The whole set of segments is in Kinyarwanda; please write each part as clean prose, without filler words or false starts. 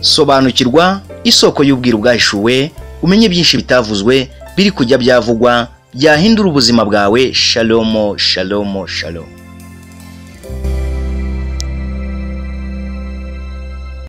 sobanukirwa isoko y'ubwiru bwahishuwe, umenye byinshi bitavuzwe biri kujya byavugwa byahindura ubuzima bwawe. Shalom, shalom, shalom.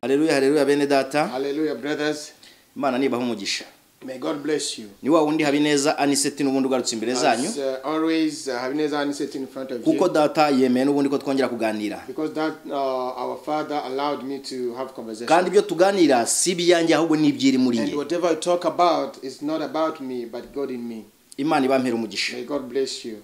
Haleluya, haleluya bene data. Hallelujah, brothers. Imana nibaho umugisha. May God bless you. Ni wa wundi Habineza Aniseti n'ubundi ugarutse imbere zanyu. Always Habineza Aniseti in front of you. Kuko data yemeye n'ubundi ko twongera kuganira. Because that our Father allowed me to have conversation. Kandi ibyo tuganira si byanjye ahubwo ni ibyiri muri And nge. whatever I talk about is not about me but God in me. Imana ibampera umugisha. May God bless you.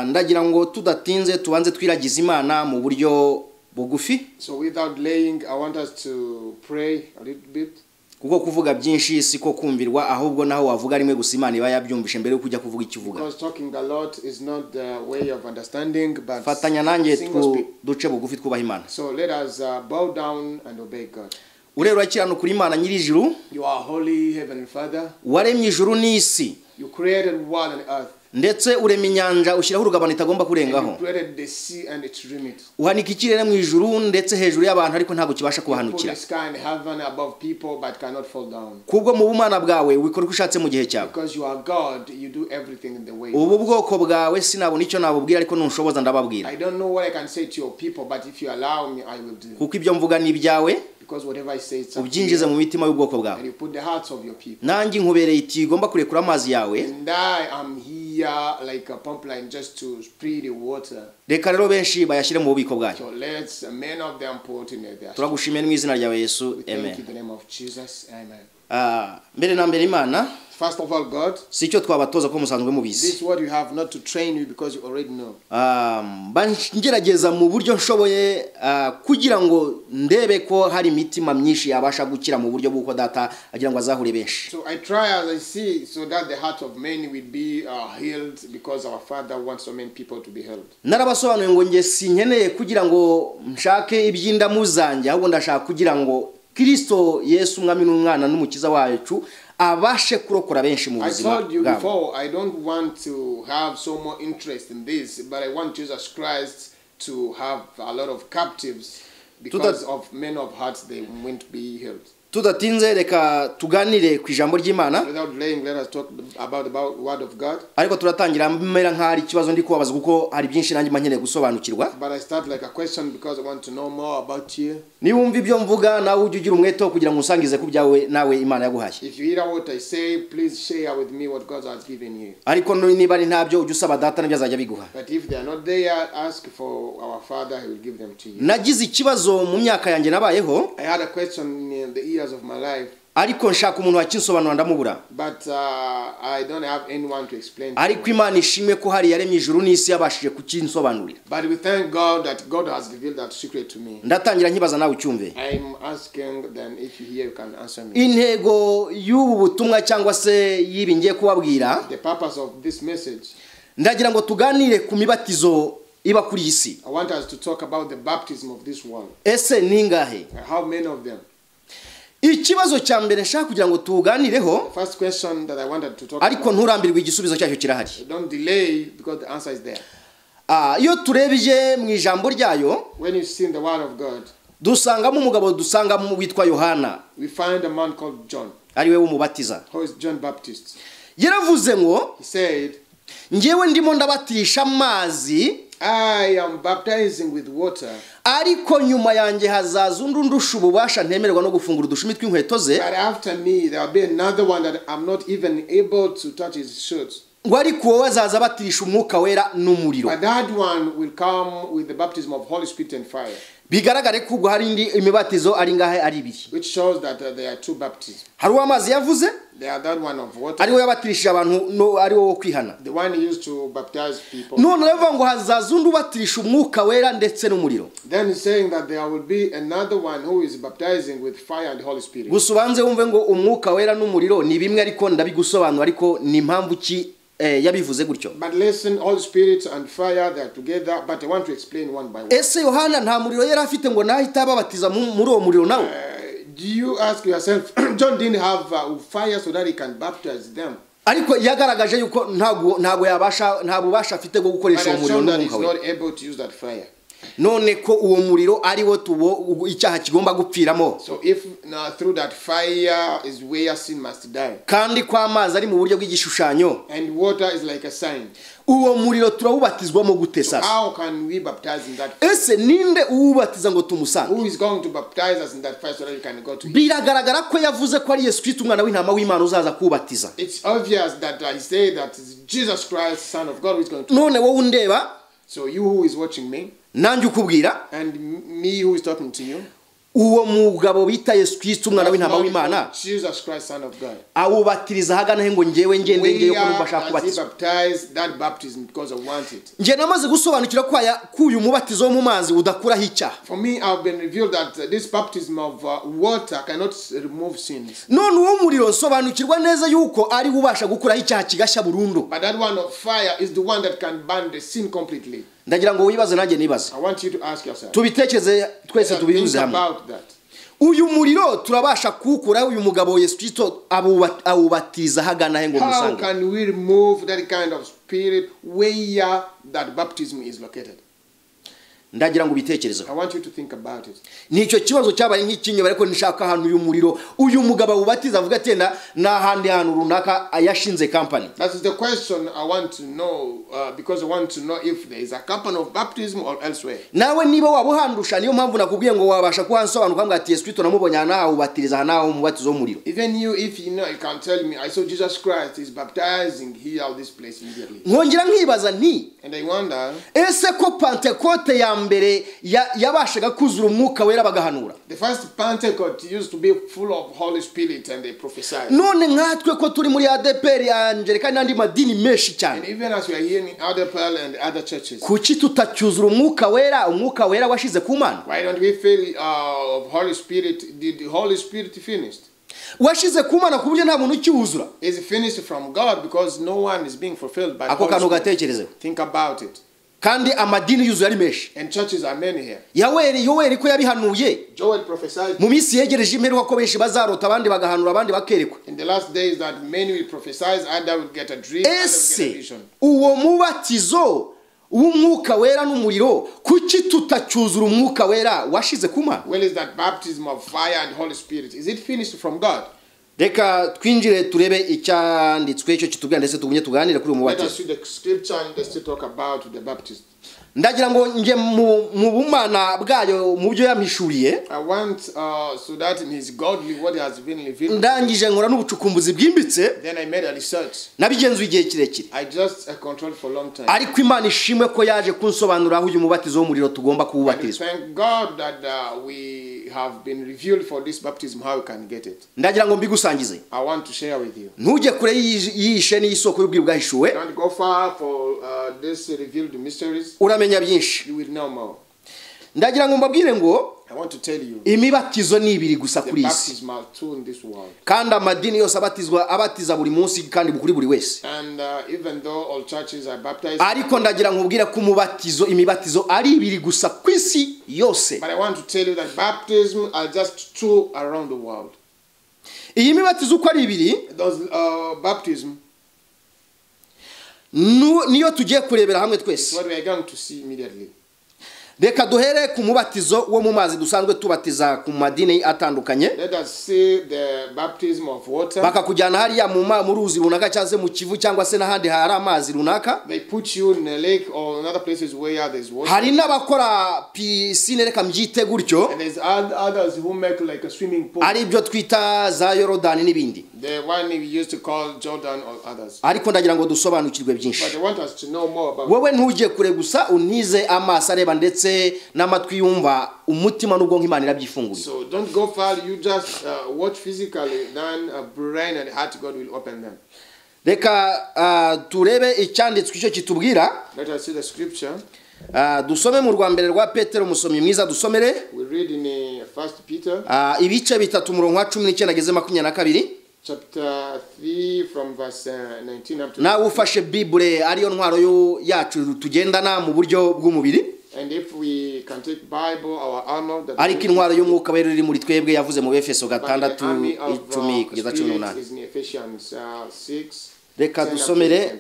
Ndagira ngo tudatinze tubanze twiragiza Imana mu buryo bugufi. So without delaying, I want us to pray a little bit. Kuko kuvuga byinshi siko kumvirwa, ahubwo naho wavuga rimwe gusa Imana iba yabyumvishe mbere yo kujya kuvuga ikivuga. Because talking a lot is not the way of understanding, but Fatanya nanjye duce bugufi twubaha Imana. So let us bow down and obey God. Urero akirano kuri Imana nyirijuru. You are holy heavenly Father. Waremye ijuru n'isi. You created world and earth. Ndetse urema inyanja ushyiraho urugabano itagomba kurengaho. Uhanika ikirere mu ijuru ndetse hejuru y'abantu ariko ntabwo kibasha kubahanukira. Kubwo mu bumana bwawe wikora uko ushatse mu gihe cyawe. Ubu bwoko bwawe sinabona icyo nabubwira ariko nushoboza ndababwira. Kuko ibyo mvuga ni ibyawe. Ubyinjize mu mitima y'ubwoko bwawe. Nanjye nkubereye iti igomba kurekura amazi yawe. Like a pump line just to spread the water. Reka rero benshi bayashyire mu bubiko bwayo. So let's many of them put in there. Turagushimiye mu izina rya Yesu. Amen. Thank you in the name of Jesus. Amen. Mbere na mbere Imana. First of all, God. Sicyo twabatoza ko musanzwe mubizi. This is what you have not to train you because you already know. Bangerageza mu buryo nshoboye kugira ngo ndebe ko hari imitima myinshi yabasha gukira mu buryo bw'uko data agira ngo azahure benshi. So I try as I see so that the heart of many will be healed because our Father wants so many people to be healed. Narabasobanuye ngo nge sinkeneye kugira ngo mshake ibyindamu zanjye ahubwo ndashaka kugira ngo Kristo Yesu umwami n'umwana n'umukiza wacu abashe kurokora benshi mu buzima. I told you before, I don't want to have so more interest in this, but I want Jesus Christ to have a lot of captives because of many of hearts they won't be healed. Tudatinze reka tuganire ku ijambo ry'Imana. Without delaying, let us talk about the word of God. Ariko turatangira mera nk'ari kibazo ndi kubabaza kuko hari byinshi nanjye mankeneye gusobanukirwa. But I start like a question because I want to know more about you. Ni wumva ibyo mvuga nawe ujye ugira umweto kugira ngo usangize ku byawe nawe Imana yaguhaye. If you hear what I say, please share with me what God has given you. Ariko niba ari ntabyo ujye usaba data nabyo azajya biguha. But if they are not there, ask for our Father, he will give them to you. Nagize ikibazo mu myaka yanjye nabayeho. I had a question in the years of my life. Ariko nshaka umuntu wakinsobanura ndamubura. But I don't have anyone to explain. Ariko Imana ishimwe ko hari yaremye ijuru n'isi yabashije kukinsobanurira. But we thank God that God has revealed that secret to me. Ndatangira nkibaza nawe ucyumve. I'm asking, then if you hear you can answer me. Intego y'ubu butumwa cyangwa se yibi ngiye kubabwira. The purpose of this message. Ndagira ngo tuganire ku mibatizo iba kuri isi. I want us to talk about the baptism of this world. Ese ningahe? How many of them? Ikibazo cya mbere nshaka kugira ngo tuganireho. First question that I wanted to talk ariko nturambirwe igisubizo cyacyo kirahari. Don't delay because the answer is there. Iyo turebye mu ijambo ryayo, when you see the word of God, dusangamo umugabo dusangamo witwa Yohana. We find a man called John. Ari we umubatiza. Who is John Baptist? Yaravuze ngo, he said, ngewe ndimo ndabatisha amazi, I am baptizing with water. Ariko nyuma yanjye hazaza undundusha ububasha ntemererwa no gufungura udushumi tw'inkweto ze. But after me there will be another one that I'm not even able to touch his shirts. Ngo ariko wowe azaza batirisha umwuka wera n'umuriro. But that one will come with the baptism of Holy Spirit and fire. Bigaragare ko ubwo hari indi imibatizo ari ngahe ari ibiri. Which shows that there are two baptisms. Hari uw'amazi yavuze. There are that one of water. Ari we yabatirishije abantu no ari wo kwihana. The one used to baptize people. None reva ngo hazaza undi ubatirisha umwuka wera ndetse n'umuriro. Then he's saying that there will be another one who is baptizing with fire and the Holy Spirit. Gusubanze wumve ngo umwuka wera n'umuriro ni bimwe ariko ndabigusobanura ariko ni impamvu ki yabivuze gutyo. But listen, Holy Spirit and fire, they are together, but I want to explain one by one. Ese Yohana nta muriro yari afite ngo nahita ababatiza muri uwo muriro nawe? Do you ask yourself, John didn't have fire so that he can baptize them? Ariko yagaragaje yuko ntabwo yabasha afite go gukoresha umuriro n'umwuka we. He's not able to use that fire. none ko uwo muriro ari wo tubo icyaha kigomba gupfiramo. So if through that fire is where sin must die. Kandi kwa amazi ari mu buryo bw'igishushanyo. And water is like a sign. Uwo muriro turawubatizwamo gute So sasa? how can we baptize in that? Ese ninde uwubatiza ngo tumusange? Who is going to baptize us in that fire so that we can go to him? Biragaragara ko yavuze ko ari Yesu Kristo umwana w'intama w'Imana uzaza kubatiza. It's obvious that I say that it's Jesus Christ, Son of God, who is going to. None wowe undeba, So you who is watching me, nanjye ukubwira, and me who is talking to you, uwo mugabo bita Yesu Kristo umwana w'intama w'Imana Jesus Christ, Son of God, awubatiriza hagana he ngo ngewe ngende ngeyo ko mbasha kubatizwa. Baptize that baptism because I want it. Nge namaze gusobanukira ko uyu mubatizo wo mu mazi udakuraho icyaha. For me, I've been revealed that this baptism of water cannot remove sins. None uwo muriro nsobanukirwa neza yuko ari ubasha gukuraho icyaha kigashya burundu. But that one of fire is the one that can burn the sin completely. Ndagira ngo wibaze nanjye nibaze. I want you to ask yourself. Tubitekereze twese tubihuze hamwe. Uyu muriro turabasha kukura uyu mugabo Yesu Kristo awubatiza hagana he ngo musange. How can we remove that kind of spirit where that baptism is located? Ndagira ngo bitekerezo. I want you to think about it. Nicyo kibazo cyabaye nk'ikinyobera ariko nishaka ahantu uyu muriro uyu mugabo awubatiza avuga atenda na handi hanu runaka ayashinze company. That is the question I want to know because I want to know if there is a company of baptism or elsewhere. Nawe niba wabuhandusha niyo mpamvu nakubwiye ngo wabasha kuhansobanuka mbwa ati Yesu Kristo namubonye hana awubatiriza hana umubatizo w'umuriro. Even you, if you know, you can tell me I saw Jesus Christ is baptizing here at this place immediately. Nkongera nkibaza nti And I wonder, ese ko Pentecote ya mbere yabashaga kuzura umwuka wera bagahanura. The first Pentecost used to be full of Holy Spirit and they prophesied. None nkatwe ko turi muri ADPR Angelica n'andi madini menshi cyane. And even as we are here in other pearl and other churches. Kuki tutacyuzura umwuka wera washize ku Mana? Why don't we feel of Holy Spirit? Did the Holy Spirit finished? Washize ku Mana ku buryo nta muntu ukiwuzura. Is finished from God because no one is being fulfilled by Ako kantu gatekerezeho. Think about it. Kandi amadini yuzuye ari menshi. And churches are many here. Yoweri ko yabihanuye. Joel prophesied. Mu minsi yegereje imperuka ko benshi bazarota abandi bagahanura abandi bakerekwa. In the last days that many will prophesy and they will get a dream and they will get a vision. Uwo mubatizo umwuka wera n'umuriro kuki tutacyuzura umwuka wera washize ku Mana? Well, is that baptism of fire and Holy Spirit? Is it finished from God? Reka twinjire turebe icyanditswe icyo kitubwira ndetse tugumye tuganire kuri umubatizo. Let us read the scripture and let's talk about the baptism. Ndagira ngo nje mu bumana bwayo mu byo yamhishuriye. I want so that in his godly what has been revealed. Ndangije nkora n'ubucukumbuzi bwimbitse. Then I made a research. Nabigenzuye igihe kirekire. I just controlled for a long time. Ariko Imana ishimwe ko yaje kunsobanurira aho uyu mubatizo w'umuriro tugomba kuwubatizwa. Thank God that we have been revealed for this baptism how we can get it. Ndagira ngo mbigusangize. I want to share with you. Ntujye kure yishe n'isoko y'ubwira bwahishuwe. Don't go far for this revealed mysteries. Uramenya byinshi. You will know more. Ndagira ngo mbabwire ngo I want to tell you. Imibatizo ni ibiri gusa kuri isi. Kandi amadini yose abatiza buri munsi kandi bukuri buri wese. And even though all churches are baptized. Ariko ndagira ngo ubwire ko imibatizo ari ibiri gusa ku isi yose. But I want to tell you that baptism are just two around the world. Iyi mibatizo uko ari ibiri. Those baptism. Niyo tugiye kurebera hamwe twese. What we are going to see immediately. Reka duhere ku mubatizo wo mu mazi dusanzwe tubatiza ku madini atandukanye. Let us see the baptism of water. Bakakujyana hariya mu ruzi runaka cyangwa se mu kivu cyangwa se n'ahandi hari amazi runaka. They put you in a lake or in other places where there is water. Hari n'abakora piscine reka mbyite gutyo. And there's others who make like a swimming pool. Ari byo twita za Yorodani n'ibindi. The one we used to call Jordan or others. Ariko ndagira ngo dusobanukirwe byinshi. But they want us to know more about. Wowe ntujye kure gusa unize amaso areba ndetse n'amatwi yumva umutima n'ubwonko Imana irabyifunguye. So don't go far, you just watch physically, then brain and heart God will open them. Reka turebe icyanditswe icyo kitubwira. Let us see the scripture. Dusome mu rwambere rwa Petero musomyi mwiza dusomere. We read in 1 Peter. Ibice bitatu murongo wa 19 ageze 22. Chapter 3 from verse 19 up to. Na ufashe Bible ariyo ntwaro yacu tugendana mu buryo bw'umubiri. And if we can take Bible our armor that ariko intwaro y'umwuka wera iri muri twebwe yavuze mu Efeso 6:10 kugeza 18. Reka dusomere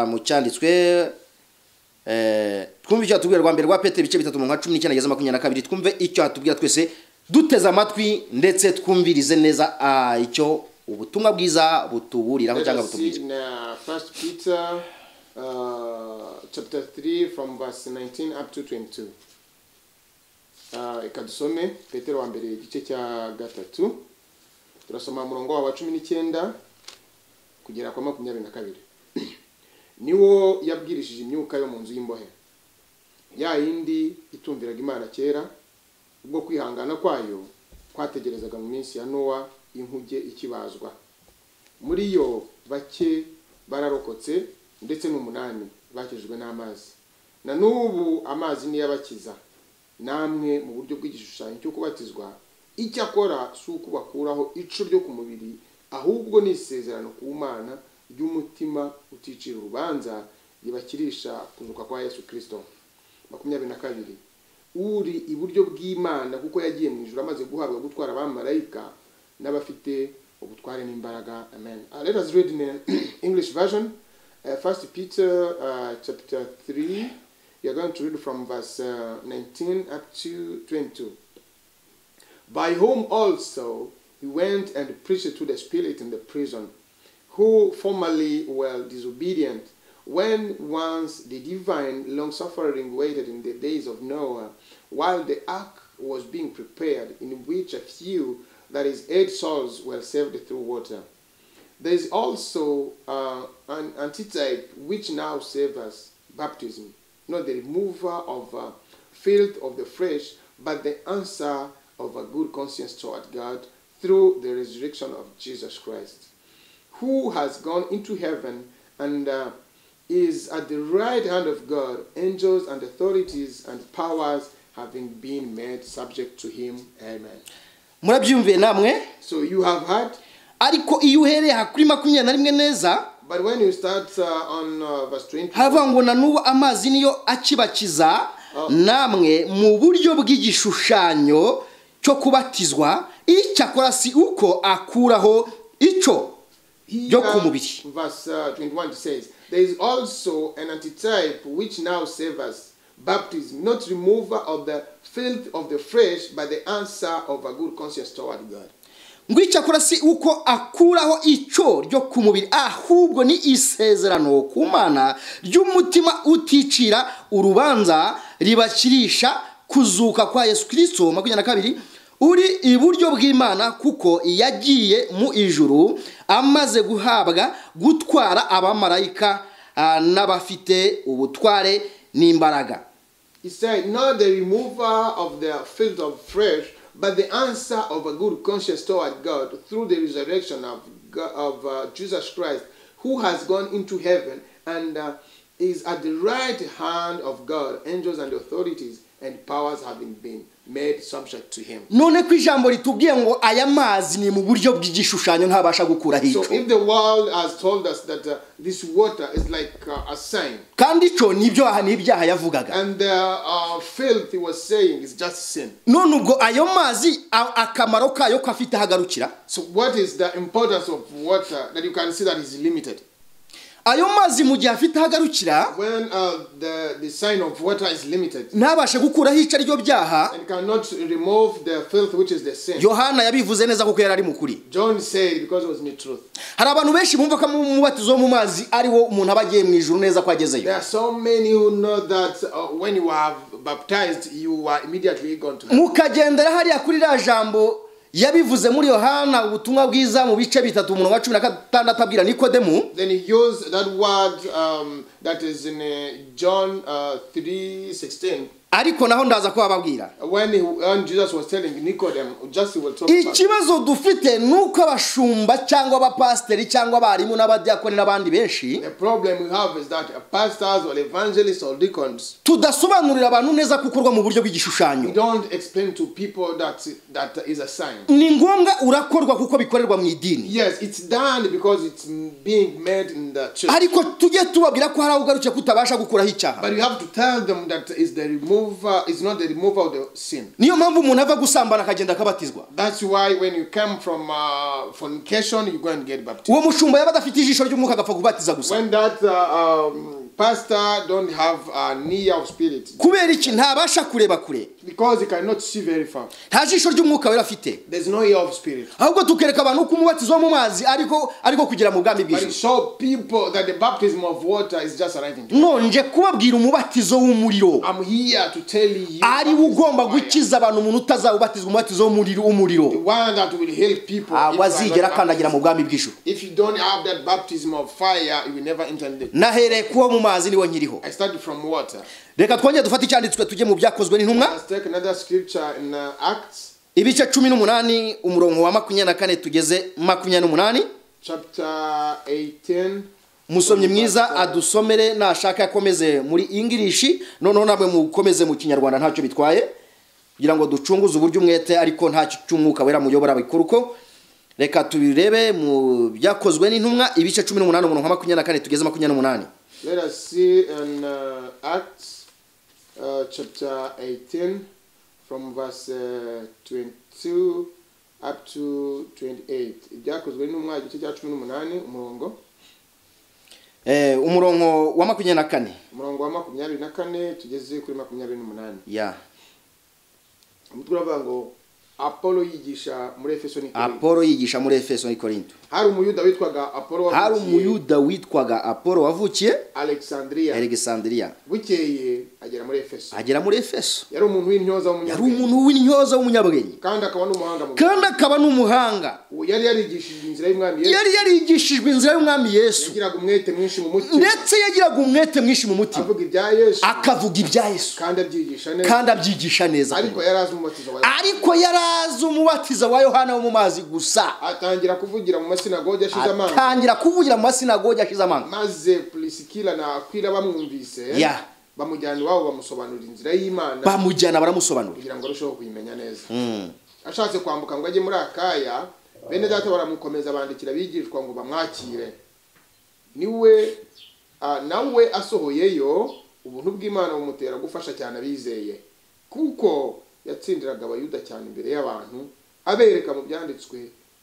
mu cyanditswe twumve icyo atubwira rwa mbere rwa Petero ibice 3:19-22 twumve icyo atubwira twese duteze amatwi ndetse twumvirize neza icyo ubutumwa bwiza butuburiraho cyangwa butubwira. First Peter chapter 3 from verse 19 up to 22. Ikadusome Petero wa mbere igice cya 3 turasoma murongo wa 19 kugera kwa 22. Niwo yabwirishije imyuka yo mu nzu y'imbohe ya yindi itumviraga Imana kera ubwo kwihangana kwayo kwategerezaga mu minsi ya Nowa inkuge ikibazwa. Muri yo bake bararokotse ndetse n'umunani bakijwe n'amazi. Na n'ubu amazi ni yabakiza namwe mu buryo bw'igishushanyo cyo kubatizwa icyakora suko bakuraho ico ryo ku mubiri ahubwo ni isezerano ku Mana ry'umutima uticira urubanza ribakirisha kuzuka kwa Yesu Kristo. 22 uri iburyo bw'Imana kuko yagiye mu ijuru amaze guhabwa gutwara abamarayika n'abafite ubutware n'imbaraga. Amen. Let us read in English version. First Peter chapter 3. We are going to read from verse 19 up to 22. By whom also he went and preached to the spirit in the prison, who formerly were disobedient, when once the divine long-suffering waited in the days of Noah, while the ark was being prepared, in which a few, that is 8 souls, were saved through water. There is also an antitype which now savors baptism, not the remover of filth of the flesh, but the answer of a good conscience toward God through the resurrection of Jesus Christ, who has gone into heaven and is at the right hand of God, angels and authorities and powers having been made subject to him. Amen. Murabyumviye namwe? So you have heard. Ariko iyo uhereye hakuri 21 neza, but when you start on verse 20, hava ngo na n'ubu amazi niyo akibakiza namwe mu buryo bw'igishushanyo cyo kubatizwa icyakora si uko akuraho ico ryo ku mubiri. Verse 21 says, there is also an antitype which now savors baptism, not remover of the filth of the flesh, but the answer of a good conscience toward God. Ngwicyakora si uko akuraho ico ryo ku mubiri ahubwo ni isezerano ku Mana ry'umutima uticira urubanza ribakirisha kuzuka kwa Yesu Kristo. 22 uri iburyo bw'Imana kuko yagiye mu ijuru amaze guhabwa gutwara abamarayika n'abafite ubutware n'imbaraga. He said, not the remover of the filth of flesh, but the answer of a good conscience toward God through the resurrection of Jesus Christ, who has gone into heaven and is at the right hand of God, angels and authorities and powers having been made subject to him. None ko ijambo litubwiye ngo aya mazi ni mu buryo bw'igishushanyo ntabasha gukura hico. So if the world has told us that this water is like a sign, kandi ico nibyo aha n'ibyaha yavugaga, and the filth he was saying is just sin. None ubwo ayo mazi akamaro kayo kafite hagarukira. So what is the importance of water that you can see that is limited? Ayo mazi mu gihe afite hagarukira, when the sign of water is limited, ntabashe gukuraho ico ryo byaha, and cannot remove the filth which is the sin. Yohana yabivuze neza kuko yari mukuri. John said because it was in truth. Hari abantu benshi bumva ko mu mubatizo mu mazi ari wo umuntu abagiye mu ijuru neza kwagezeyo. There are so many who know that when you are baptized you are immediately going to heaven. Mukagendera hari akuri ra jambo yabivuze muri Yohana ubutumwa bwiza mu bice 3 mu 16 abwira Nikodemu. Then he used that word that is in John 3:16. Ariko naho ndaza ko ababwira. When Jesus was telling Nicodemus, just he will talk about. Ikibazo dufite nuko abashumba cyangwa abapasteri cyangwa abarimu n'abadiakoni n'abandi benshi. The problem we have is that pastors or evangelists or deacons tudasobanurira abantu neza kukorwa mu buryo bw'igishushanyo. We don't explain to people that is a sign. Ni ngombwa urakorwa kuko bikorerwa mu idini. Yes, it's done because it's being made in the church. Ariko tujye tubabwira ko hari ugaruke kutabasha gukuraho icyaha. But you have to tell them that is the remover, is not the remover of the sin. Niyo mpamvu umuntu ava gusambana akagenda akabatizwa. That's why when you come from fornication you go and get baptized. Uwo mushumba yaba adafite ijisho ry'umwuka agapfa kubatiza gusa. When that pastor don't have an ear of spirit kubera iki ntabasha kureba kure because he cannot see very far. nta jisho ry'umwuka wera afite There's no ear of spirit. ahubwo tukereka abantu ko umubatizo wo mu mazi ariko kugira mu bwami But bw'ijuru it show people that the baptism of water is just arriving. nonje kubabwira umubatizo w'umuriro I'm here to tell you ari ugomba gukiza abantu umuntu utazabatizwa umubatizo w'umuriro the one that will help people. wazigera kandagira mu bwami bw'ijuru If you don't have that baptism of fire, you will never enter the. nahereye kuwo mu mazi niwo nkiriho I started from water. reka twongere dufate icyanditswe tujye mu byakozwe n'intumwa Let's take another scripture in Acts ibice 18 umurongo wa 24 tugeze 28 chapter 18. musomyi mwiza adusomere nashaka yakomeze muri English noneho namwe mukomeze mu kinyarwanda ntacyo bitwaye kugira ngo ducunguze uburyo umwete ariko nta cyumwuka wera muyobora bikuruko reka tubirebe mu byakozwe n'intumwa ibice 18 umurongo wa 24 tugeze 28. Let us see in Acts chapter 18 from verse 22 up to 28. Ibyakozwe n'intumwa igice cya 18 umurongo umurongo wa 24 umurongo wa 24 tugeze kuri 28. ya umutwe uravuga ngo Apollo yigisha muri Efeso ni Korinto. Apollo yigisha muri Efeso ni Korinto. Hari umuyuda witwaga Apollo wavukiye. Hari umuyuda witwaga Apollo wavukiye Alexandria. Bukeye agera muri Efeso. Yari umuntu w'intyoza w'umunyabwenge. Kandi akaba n'umuhanga. Yari yarigishijwe inzira y'umwami Yesu. Yagiraga umwete mwinshi mu mutima. Ndetse yagiraga umwete mwinshi mu mutima. Akavuga ibya Yesu. Kandi abyigisha neza. Ariko yarazi umubatizo wa Yohana wo mu mazi gusa. Atangira kuvugira mu masinagogi ashize amanga. Maze Priscilla na Aquila bamwumvise. Bamujyana iwabo bamusobanurira inzira y'Imana. Baramusobanurira kugira ngo arusheho kuyimenya neza. Ashatse kwambuka ngo ajye muri Akaya, bene data baramukomeza bandikira bigishwa ngo bamwakire. Nawe asohoyeyo ubuntu bw'Imana bumutera gufasha cyane abizeye. Kuko yatsindiraga abayuda cyane imbere y'abantu abereka mu byanditswe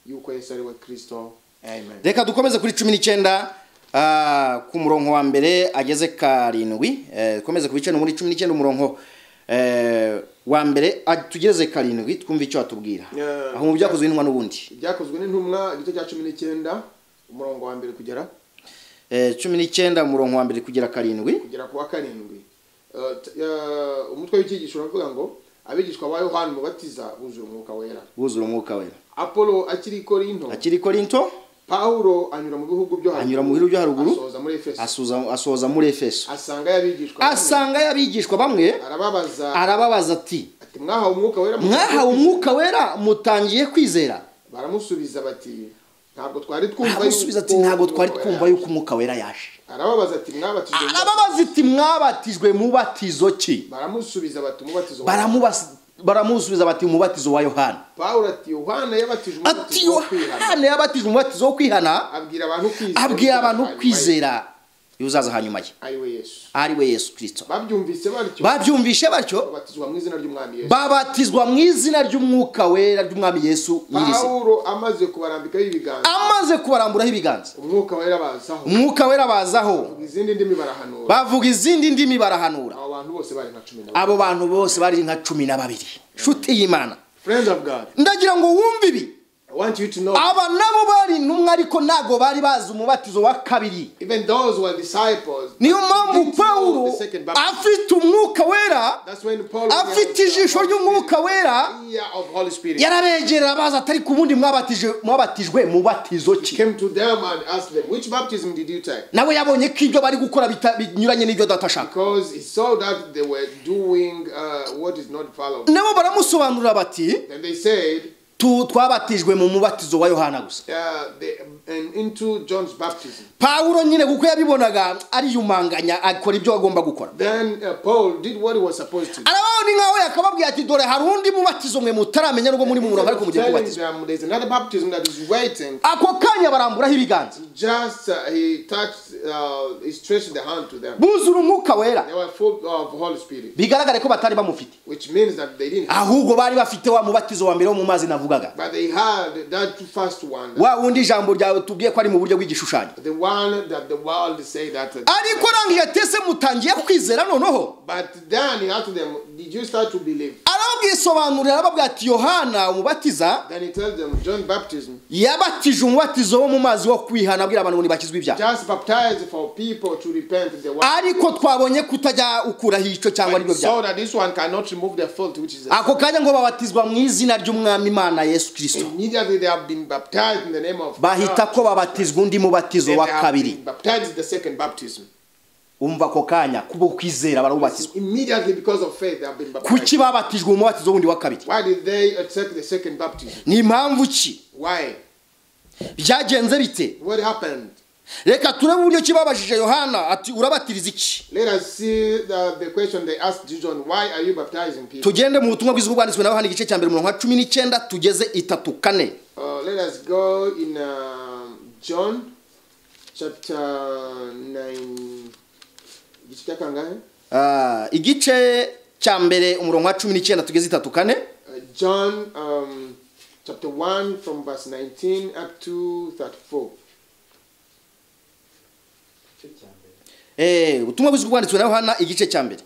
yuko Yesu ari we Kristo. Amen. Reka dukomeze kuri 19 ku murongo wa mbere ageze 7 dukomeze ku bice muri 19 umurongo wa mbere tugeze 7 twumva icyo atubwira aho mu byakozwe n'intumwa n'ubundi byakozwe n'intumwa igice cya 19 umurongo wa mbere kugera 19 umurongo wa mbere kugera 7 kugera ku wa 7 umutwe w'icyigisho uravuga ngo abigishwa ba Yohana mubatiza buzura umwuka wera. Apollo akiri Korinto Paulo anyura mu bihugu byo haruguru asoza muri Efeso asanga yabigishwa bamwe arababaza ati mwahawe umwuka wera mutangiye kwizera. Baramusubiza bati ntabwo twari twumva yuko umwuka wera yaje. Arababaza ati mwabatijwe mubatizo ki? Baramusubiza bati umubatizo wa Yohana. Paulo ati Yohana yabatije umubatizo wo kwihana. Abwira abantu kwizera yuzaza hanyuma ye. Ari we Yesu Kristo. Babyumvise batyo babatizwa mu izina ry'umwuka wera ry'umwami Yesu nyirize. Paulo amaze kubaramburaho ibiganza umwuka wera bazaho bavuga izindi ndimi barahanura. Abo bantu bose bari nka 12 nshuti y'Imana. Ndagira ngo wumve ibi. I want you to know. Aba nabo bari intumwa ariko nago bari bazi umubatizo wa kabiri. Even those were disciples. Niyo mpamvu Paulo afite umwuka wera, afite ijisho ry'umwuka wera, yarabegera baza atari kubundi mwabatijwe mubatizo ki? Came to them and asked them, which baptism did you take? Nawe yabonye ko ibyo bari gukora binyuranye n'ibyo datashaka. Because he saw that they were doing what is not followed. Nabo baramusobanurira bati, then they said, twabatijwe mu mubatizo wa Yohana gusa. Into John's baptism. Paulo nyine kuko yabibonaga ari yumanganya akora ibyo agomba gukora. Then Paul did what he was supposed to do. Araboni nkaho yakababwiye ati dore hari undi mubatizo mwe mutaramenya n'ubwo muri mu murongo ariko mugiye kubatizwa. There's another baptism that is waiting. Ako kanya baramburaho ibiganza. Just he touched he stretched the hand to them. Buzura umwuka wera. They were full of Holy Spirit. Bigaragare ko batari bamufite. Which means that they didn't. Ahubwo bari bafite wa mubatizo wa mbere wo mu mazi navuga. bavugaga, But they had that first one. wa wundi ijambo ryawe tubwiye ko ari mu buryo bw'igishushanyo. The one that the world say that. Ariko arangije atese mutangiye kwizera noneho. But then he asked them, did you start to believe? Arababwisobanurira arababwira ati Yohana umubatiza Then he tells them, John baptism yabatije umubatizo wo mu mazi wo kwihana abwira abantu ngo nibakizwe ibyaha. just baptized for people to repent the water. Ariko twabonye kutajya ukuraho icyo cyangwa aribyo byaha. So that this one cannot remove the fault, which is Ako kanya ngo babatizwa mu izina ry'umwami Imana Yesu Kristo. immediately they have been baptized in the name of Bahita ko babatizwa undi mubatizo wa kabiri. Baptized the second baptism. Umva ako kanya kubo kwizera barabubatizwa. Immediately because of faith they have been baptized. Kuki babatijwe mu mubatizo wundi wa kabiri? Why did they accept the second baptism? Ni impamvu ki? Why? Byagenze bite? What happened? Reka turebe uburyo kibabajije Yohana ati urabatiriza iki? Let us see the question they asked John, why are you baptizing people? Tugende mu butumwa bwiza bwanditswe na Yohana igice cya mbere mu 19 tugeze 3:4. Let us go in John chapter 9. Igice cya mbere umurongo wa 19 tugeze 3:4. John chapter 1 from verse 19 up to 34. Ubutumwa bwiza bwanditswe na Yohana igice cya mbere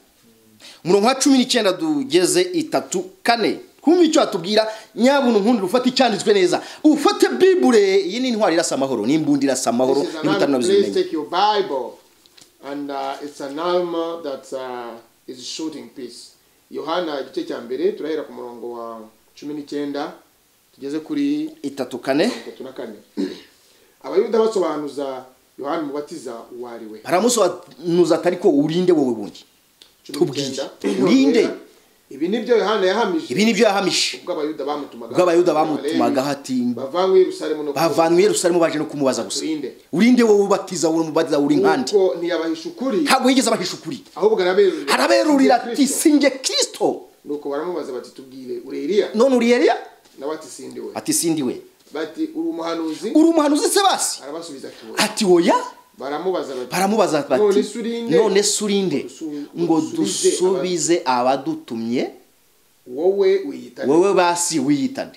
umurongo wa 19 tugeze 3:4. Kumva icyo atubwira nyabuntu nkundira ufate icyanditswe neza. Ufate Bible, iyi ni intwari irasa amahoro, ni imbunda irasa amahoro, please take your Bible and it's an armor that is shooting peace. Yohana igice cya mbere turahera ku murongo wa 19 tugeze kuri 3:4. Abayuda basobanuza Yohana umubatiza wariwe. Baramusobanuza atariko urinde wowe bundi. Urinde. Ibi nibyo Yohana yahamije. Ibi nibyo yahamije. Ubwo abayuda bamutumaga hati bavanwe Yerusalemu baje no kumubaza gusa. Urinde wowe ubatiza wowe umubatiza uri nkandi. Kuko ntiyabahisha ukuri. Ntabwo yigeze abahisha ukuri. Ahubwo araberurira ati singe Kristo. Nuko baramubaza bati tubwire uri Eliya? None uri Eliya? Nabati sindiwe. Ati sindiwe. Bati uri umuhanuzi? Uri umuhanuzi se basi? Arabasubiza ati oya. Baramubaza bati none surinde ngo dusubize abadutumye wowe basi wiyitane.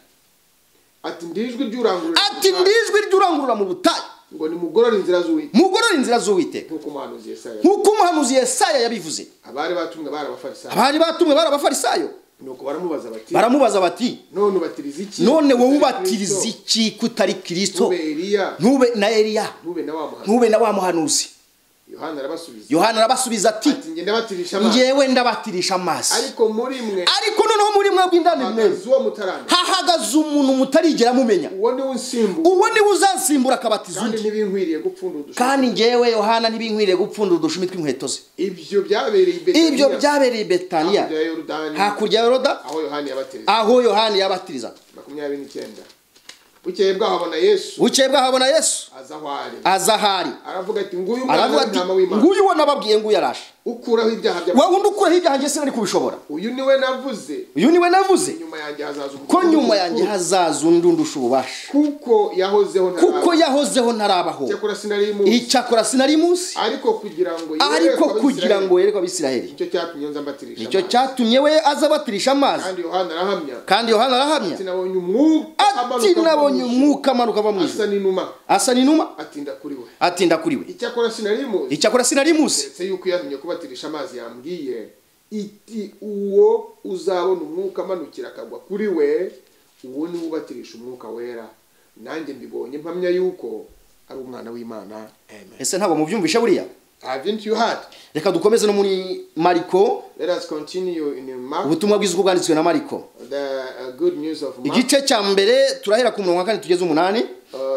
Ati ndijwi ry'urangurura mu butayu ngo ni mugorora inzira z'Uwiteka nk'uko umuhanuzi Yesaya yabivuze. Abari batumwe barabafarisayo. Nuko baramubaza bati none wowe ubatiriza iki kutari Kristo? Ntube na Eliya, ntube na wa muhanuzi. Yohana arabasubiza ati ngewe ndabatirisha amazi, ariko noneho muri mwe bw'indani mwe hahagaze umuntu mutarigera mumenya. Uwo ni uzansimbura akabatiza undi, kandi ngewe Yohana ntibinkwiriye gupfundura udushumi tw'inkweto ze. Ibyo byabereye Betaniya hakurya ya Yorodani aho Yohana yabatiriza. 29. Bukeye bwahabona Yesu azahari aravuga ati nguyu wo nababwiye nguyu yarashe ukuraho ibyaha bya wowe undi ukuraho ibyaha nge sinari kubishobora. Uyu niwe navuze ko nyuma yanjye hazaza undi undusha ububasha, kuko yahozeho ntarabaho, icyakora sinari munsi, ariko kugira ngo yereke Abisiraheli. Nicyo cyatumye we azabatirisha amazi. Kandi Yohana arahamya ati nabonye umwuka amanuka ava mu ijuru asa n'inuma atinda kuri we. Icyakora sinari munsi kubatirisha amazi yambwiye iti uwo uzabona umwuka amanukira akagwa kuri we, uwo ni ubatirisha umwuka wera. Nanjye mbibonye mpamya yuko ari umwana w'Imana. Amen. Ese ntabwo mubyumvisha buriya? Haven't you heard? Reka dukomeze no muri Mariko. Let us continue in Mark. Ubutumwa bwiza bwanditswe na Mariko. The good news of Mark. Igice cya mbere turahera ku murongo wa 4 tugeze 8.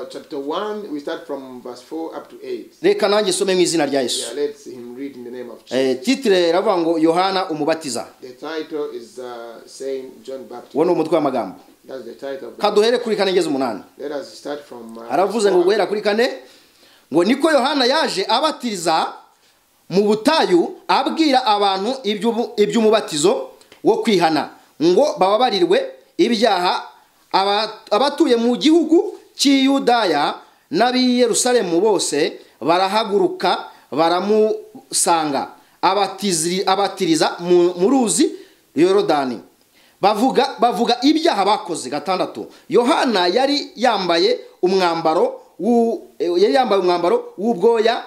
Chapter 1 we start from verse 4 up to 8. Reka nanjye some mu izina rya Yesu. Yeah, let's him read in the name of Jesus. Titre ravuga ngo Yohana umubatiza. The title is saying John Baptist. Wono umutwe w'amagambo. That's the title of the. Kaduhere kuri 4 ngeze 8. Let us start from aravuze ngo guhera kuri 4 ngo niko Yohana yaje abatiriza mu butayu abwira abantu iby'umubatizo wo kwihana ngo bababarirwe ibyaha. Abatuye mu gihugu cy'Iyudaya n'ab'i Yerusalemu bose barahaguruka baramusanga abatiriza mu ruzi Yorodani bavuga ibyaha bakoze. gatandatu, Yohana yari yambaye umwambaro w'ubwoya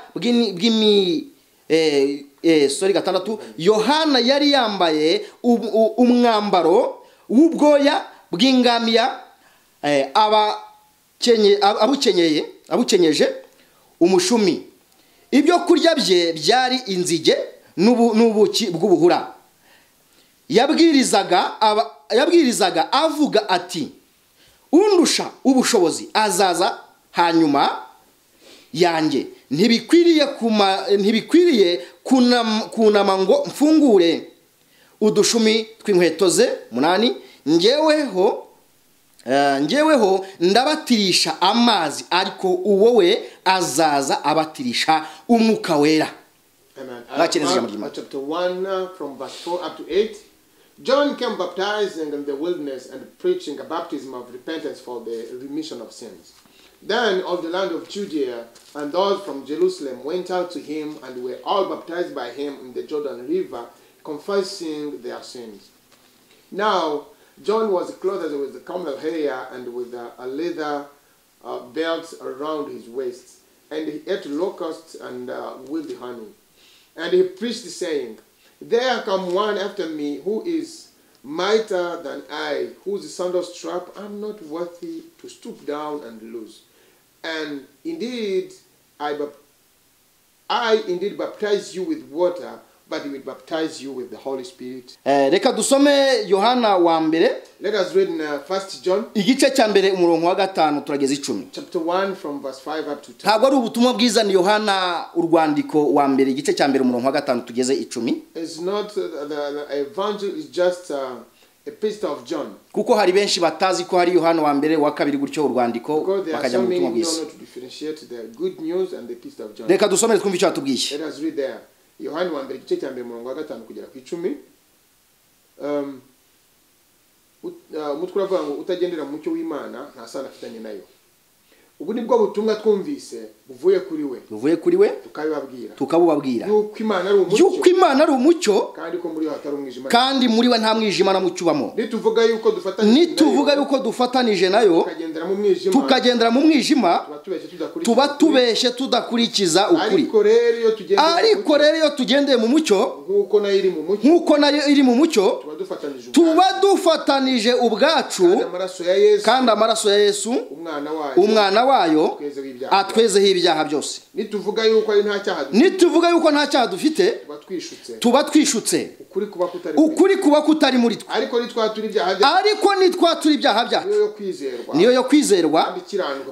gatandatu, Yohana yari yambaye umwambaro w'ubwoya bw'ingamiya, abukenyeje umushumi. Ibyo kurya bye byari inzige n'ubuki bw'ubuhura. Yabwirizaga avuga ati, undusha ubushobozi azaza hanyuma yanjye, ntibikwiriye kunama ngo mfungure udushumi tw'inkweto ze. 8, njyeweho ndabatirisha amazi, ariko uwo we azaza abatirisha umwuka wera. Chapter 1 from verse 4 up to 8. John came baptizing in the wilderness and preaching a baptism of repentance for the remission of sins. Then all the land of Judea and those from Jerusalem went out to him and were all baptized by him in the Jordan River, confessing their sins. Now John was clothed with the camel hair and with a leather belt around his waist, and he ate locusts and wild honey. And he preached, saying, there come one after me who is mightier than I, whose sandal strap I am not worthy to stoop down and loose. And indeed, I indeed baptize you with water, but he will baptize you with the Holy Spirit. Reka dusome Yohana wa mbere. Let us read in 1 John. Igice cya mbere umurongo wa 5 turageza 10. Chapter 1 from verse 5 up to 10. Ntabwo ari ubutumwa bwiza ni Yohana urwandiko wa mbere igice cya mbere umurongo wa 5 tugeze 10. It's not the evangel is just a epistle of John. Kuko hari benshi batazi ko hari Yohana wa mbere wa kabiri gutyo urwandiko bakajya mu butumwa bwiza. To differentiate the good news and the epistle of John. Reka dusome twumve icyo atubwiye. Let us read there. Yohana wa mbere igice cya mbere umurongo wa 5 kugera ku 10. Umutwe uravuga ngo utagendera mu mucyo w'Imana nta sano afitanye nayo. Ubu nibwo butumwa twumvise buvuye kuri we tukabubabwira yuko Imana ari umucyo kandi muri we nta mwijima na mucyo ubamo. Nituvuga yuko dufatanije nayo tukagendera mu mwijima tuba tubeshe tudakurikiza ukuri. Ariko rero iyo tugendeye mu mucyo nk'uko nayo iri mu mucyo tuba dufatanije ubwacu, kandi amaraso ya Yesu umwana wayo atwezeho ibyaha byose. Nituvuga yuko nta cyaha dufite tuba twishutse ukuri kuba kutari muri twe. Ariko nitwatura ibyaha byacu niyo yo kwizerwa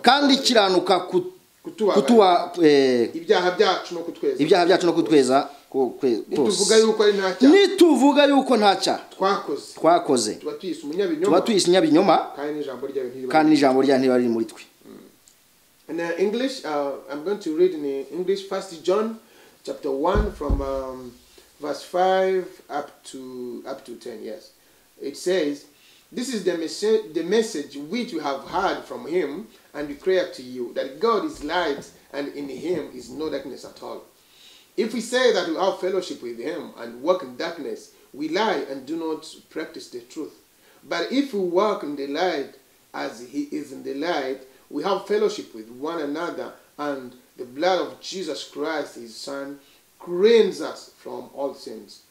kandi ikiranuka kutuwa ibyaha byacu no kutweza. Nituvuga yuko nta cyaha twakoze tuba tuyise inyabinyoma kandi n'ijambo rya ntibari muri twe. In English, I'm going to read in English 1 John chapter 1 from verse 5 up to 10. Yes, it says, this is the message which we have heard from him, and we declare to you that God is light, and in him is no darkness at all. If we say that we have fellowship with him and walk in darkness, we lie and do not practice the truth. But if we walk in the light as he is in the light, we have fellowship with one another, and the blood of Jesus Christ, his Son, cleanses us from all sins.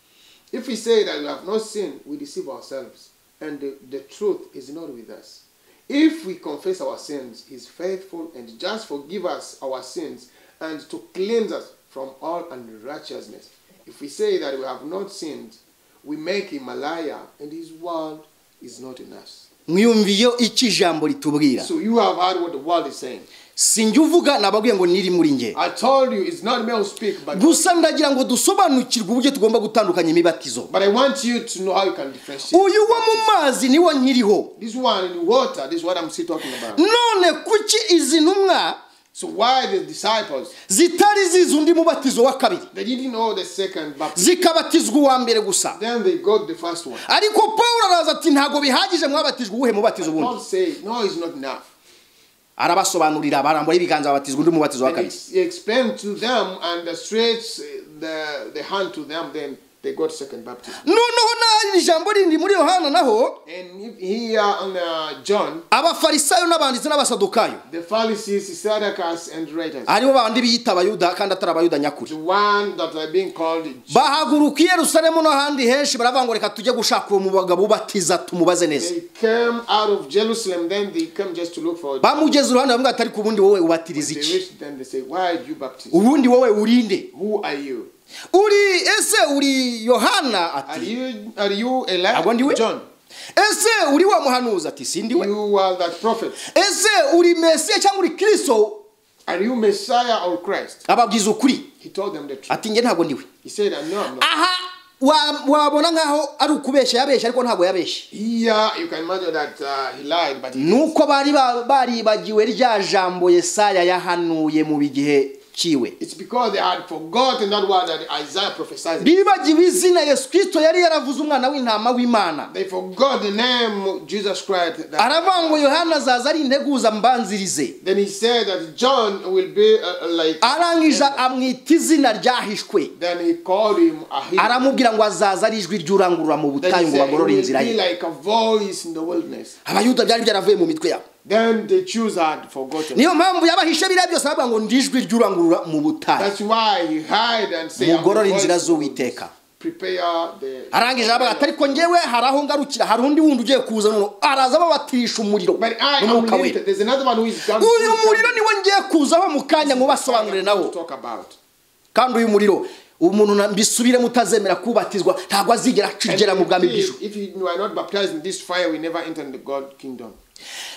If we say that we have not sinned, we deceive ourselves, and the truth is not with us. If we confess our sins, he is faithful and just forgive us our sins, and to cleanse us from all unrighteousness. If we say that we have not sinned, we make him a liar, and his word is not in us. Mwiyumviye iki jambo litubwira. So you have heard what the world is saying. Sinjuvuga nababwiye ngo niri muri nge. I told you it's not me who speak, but gusa ndagira ngo dusobanukirwe uburyo tugomba gutandukanya imibatizo. But I want you to know how you can differentiate. Uyu wo mu mazi niwo nkiriho. This one in the water, this is what I'm still talking about. None kuki izi ntumwa So why the disciples zitari zizundi mubatizo wa kabiri? They didn't know the second baptism. Zikabatizwa uwa mbere gusa. Then they got the first one. Ariko Paulo araza ati ntago bihagije mwabatizwa ubuhe mubatizo bundi. Paul said no, it's not enough. Arabasobanurira barambura ibiganza babatizwa undi mubatizo wa kabiri. He explained to them and stretched the hand to them, then they got second baptism. noneho n'ahari ijambo rindi muri Yohana naho And here on John, abafarisayo n'abanditsi n'abasadukayo the Pharisees, Sadducees, and writers, aribo bandi biyita abayuda kandi atari abayuda nyakuri, the one that are being called Jews, bahaguruka i Yerusalemu n'ahandi henshi baravuga ngo reka tujye gushaka uwo mugabo ubatiza tumubaze neza. they came out of Jerusalem, then they came just to look for. Bamugeze uruhande bamwe atari ku bundi wowe ubatiriza They iki, reached them, they say, why do you baptize? ubundi wowe urinde, Who are you? uri Yohana? Ati Are you Abo ndiwe? John? ese uri wa muhanuzi? Ati sindiwe. You are that prophet. Ese uri Mesiya cyangwa uri Kristo? Are you Messiah or Christ? Ababwiza ukuri. He told them the truth. Ati nge ntabwo ndiwe. He said, no, I'm not. Aha wabona nkaho ari ukubeshya yabeshya ariko ntabwo yabeshye. Here you can imagine that he lied, but he Nuko bari bagiwe rya jambo Yesaya yahanuye mu bigihe ciwe. it's because they had forgotten that word that Isaiah prophesied. Bibagiwe izina Yesu Kristo yari yaravuze umwana w'intama w'Imana. They forgot the name Jesus Christ. Aravuga ngo Yohana azaza ari integuza mbanzirize. Then he said that John will be like. Arangije amwita izina ryahishwe. Then he called him a hero. Aramubwira ngo azaza ari ijwi ry'urangurura mu Then butayu he ngo said he bagorore will inzira be ye. like a voice in the wilderness. Abayuda byari byaravuye mu mitwe yabo. Then the Jews had forgotten. Niyo mpamvu yabahishe biriya byose aravuga ngo ndijwi ry'urangurura mu butayu. That's why he hide and say, Mugorore inzira z'Uwiteka. Prepare the. Arangije aravuga ati ariko ngewe hari aho ngarukira, hari undi wundi ugiye kuza none araza babatirisha umuriro. But I am limited. There's another one who is coming. Uyu muriro niwe ngiye kuzaho mu kanya ngo basobanurire nawo. Talk about. Kandi uyu muriro umuntu mbisubire mutazemera kubatizwa ntabwo azigera acigera mu bwami bw'ijuru. If you are not baptized in this fire, we never enter in the God kingdom.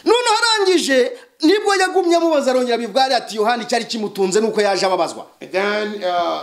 None harangije nibwo yagumye mubaza arongera bibwari ati Yohana cyari kimutunze nuko yaje ababazwa. And then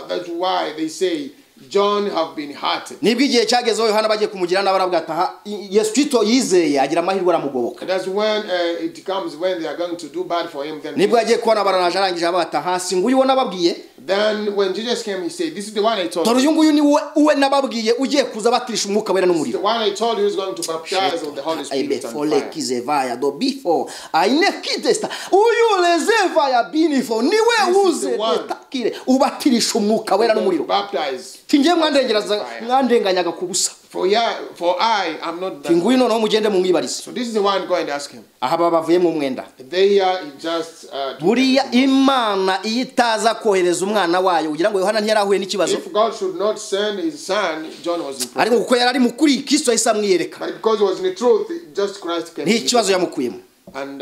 that's why they say John have been hurted. Nibwo igihe cyagezeho Yohana bagiye kumugira n'abaravuga ati Yesu Kristo yizeye agira amahirwe aramugoboka. That's when it comes when they are going to do bad for him. Then nibwo yagiye kubona baranaje arangije abata hasi nguyu wo nababwiye. Then when Jesus came, he said, this is the one I told you. Dore uyu nguyu ni uwe nababwiye ugiye kuza batirisha umwuka wera n'umuriro. The one I told you is going to baptize with the Holy Spirit and fire. Kizevaya do before ainekidesta uyu lezevaya binifo niwe uze takire ubatirisha umwuka wera n'umuriro. Baptize. Tingiye mwandenganyaga kubusa. For I am not that. Tinguyu noneho mugende mumwibarize. So this is the one, go and ask him. Aha bavuye mu mwenda. They are just buriya Imana iyitaza kohereza umwana wayo kugira ngo Yohana ntiyarahuye n'ikibazo. If God should not send his son, John was in prison. Ariko kuko yarari mukuri Kristo yahise amwiyereka. But because he was in the truth, just Christ came. N'ikibazo yamukuyemo. And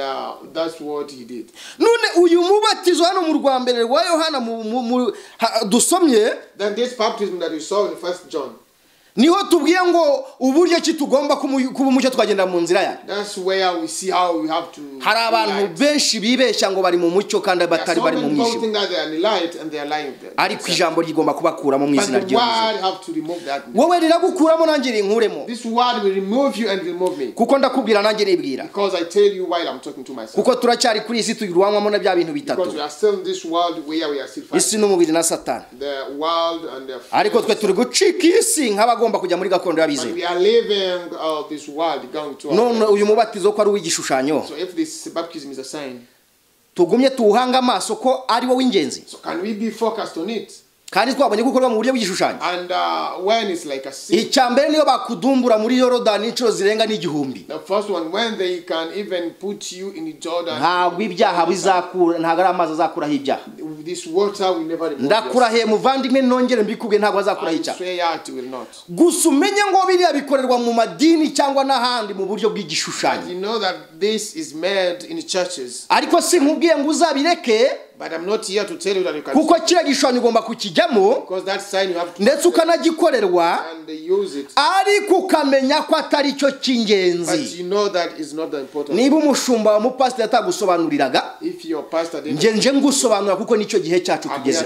that's what he did. None uyu mubatizo hano mu Rwambere rwa Yohana dusomye. Then this baptism that we saw in 1 John. Niho tubwiye ngo uburyo ki tugomba kuba umucyo twagenda mu nzira ya. That's where we see how we have to. Hari abantu benshi bibeshya ngo bari mu mucyo kandi batari bari mu mwijima. Ariko ijambo rigomba kubakuramo mu izina ry'Yesu. Wowe riragukuramo nanjye rinkuremo. This word will remove you and remove me. Kuko ndakubwira nanjye nibwira. Because I tell you while I'm talking to myself. Kuko turacyari kuri isi tuyirwanwamo na bya bintu bitatu. Because we are still in this world where we are still fighting. Isi n'umubiri na Satani. The world and the. Ariko twe turi gucika isi nk'abagomba kujya muri gakondo y'abizeye. We are living this world going to. None uyu mubatizo ko ari w'igishushanyo. So if this baptism is a sign. Tugumye tuhanga amaso ko ari wo w'ingenzi. So can we be focused on it? Kandi twabonye gukorwa mu buryo bw'igishushanyo. And when it's like a sin. Icyambere niyo bakudumbura muri Yorodani inshuro zirenga n'igihumbi. The first one, when they can even put you in Jordan. Ntabwo ibyaha bizakura, ntabwo ari amazi azakuraho ibyaha. This water will never remove. Ndakurahiye muvandimwe nongere mbikubwiye ntabwo azakuraho icyaha. Gusa umenye ngo biriya bikorerwa mu madini cyangwa n'ahandi mu buryo bw'igishushanyo. You know that this is made in churches. Ariko si nkubwiye ngo uzabireke. But I'm not here to tell you that you can. Kuko kira gishushanyo ugomba kukijyamo. Because that sign you have to. Ndetse ukanagikorerwa. And they use it. Ariko ukamenya ko atari cyo cy'ingenzi. But you know that is not the important. Niba umushumba wa mupasiteri atagusobanuriraga. If your pastor didn't. Nje ngusobanura kuko nicyo gihe cyacu tugeze.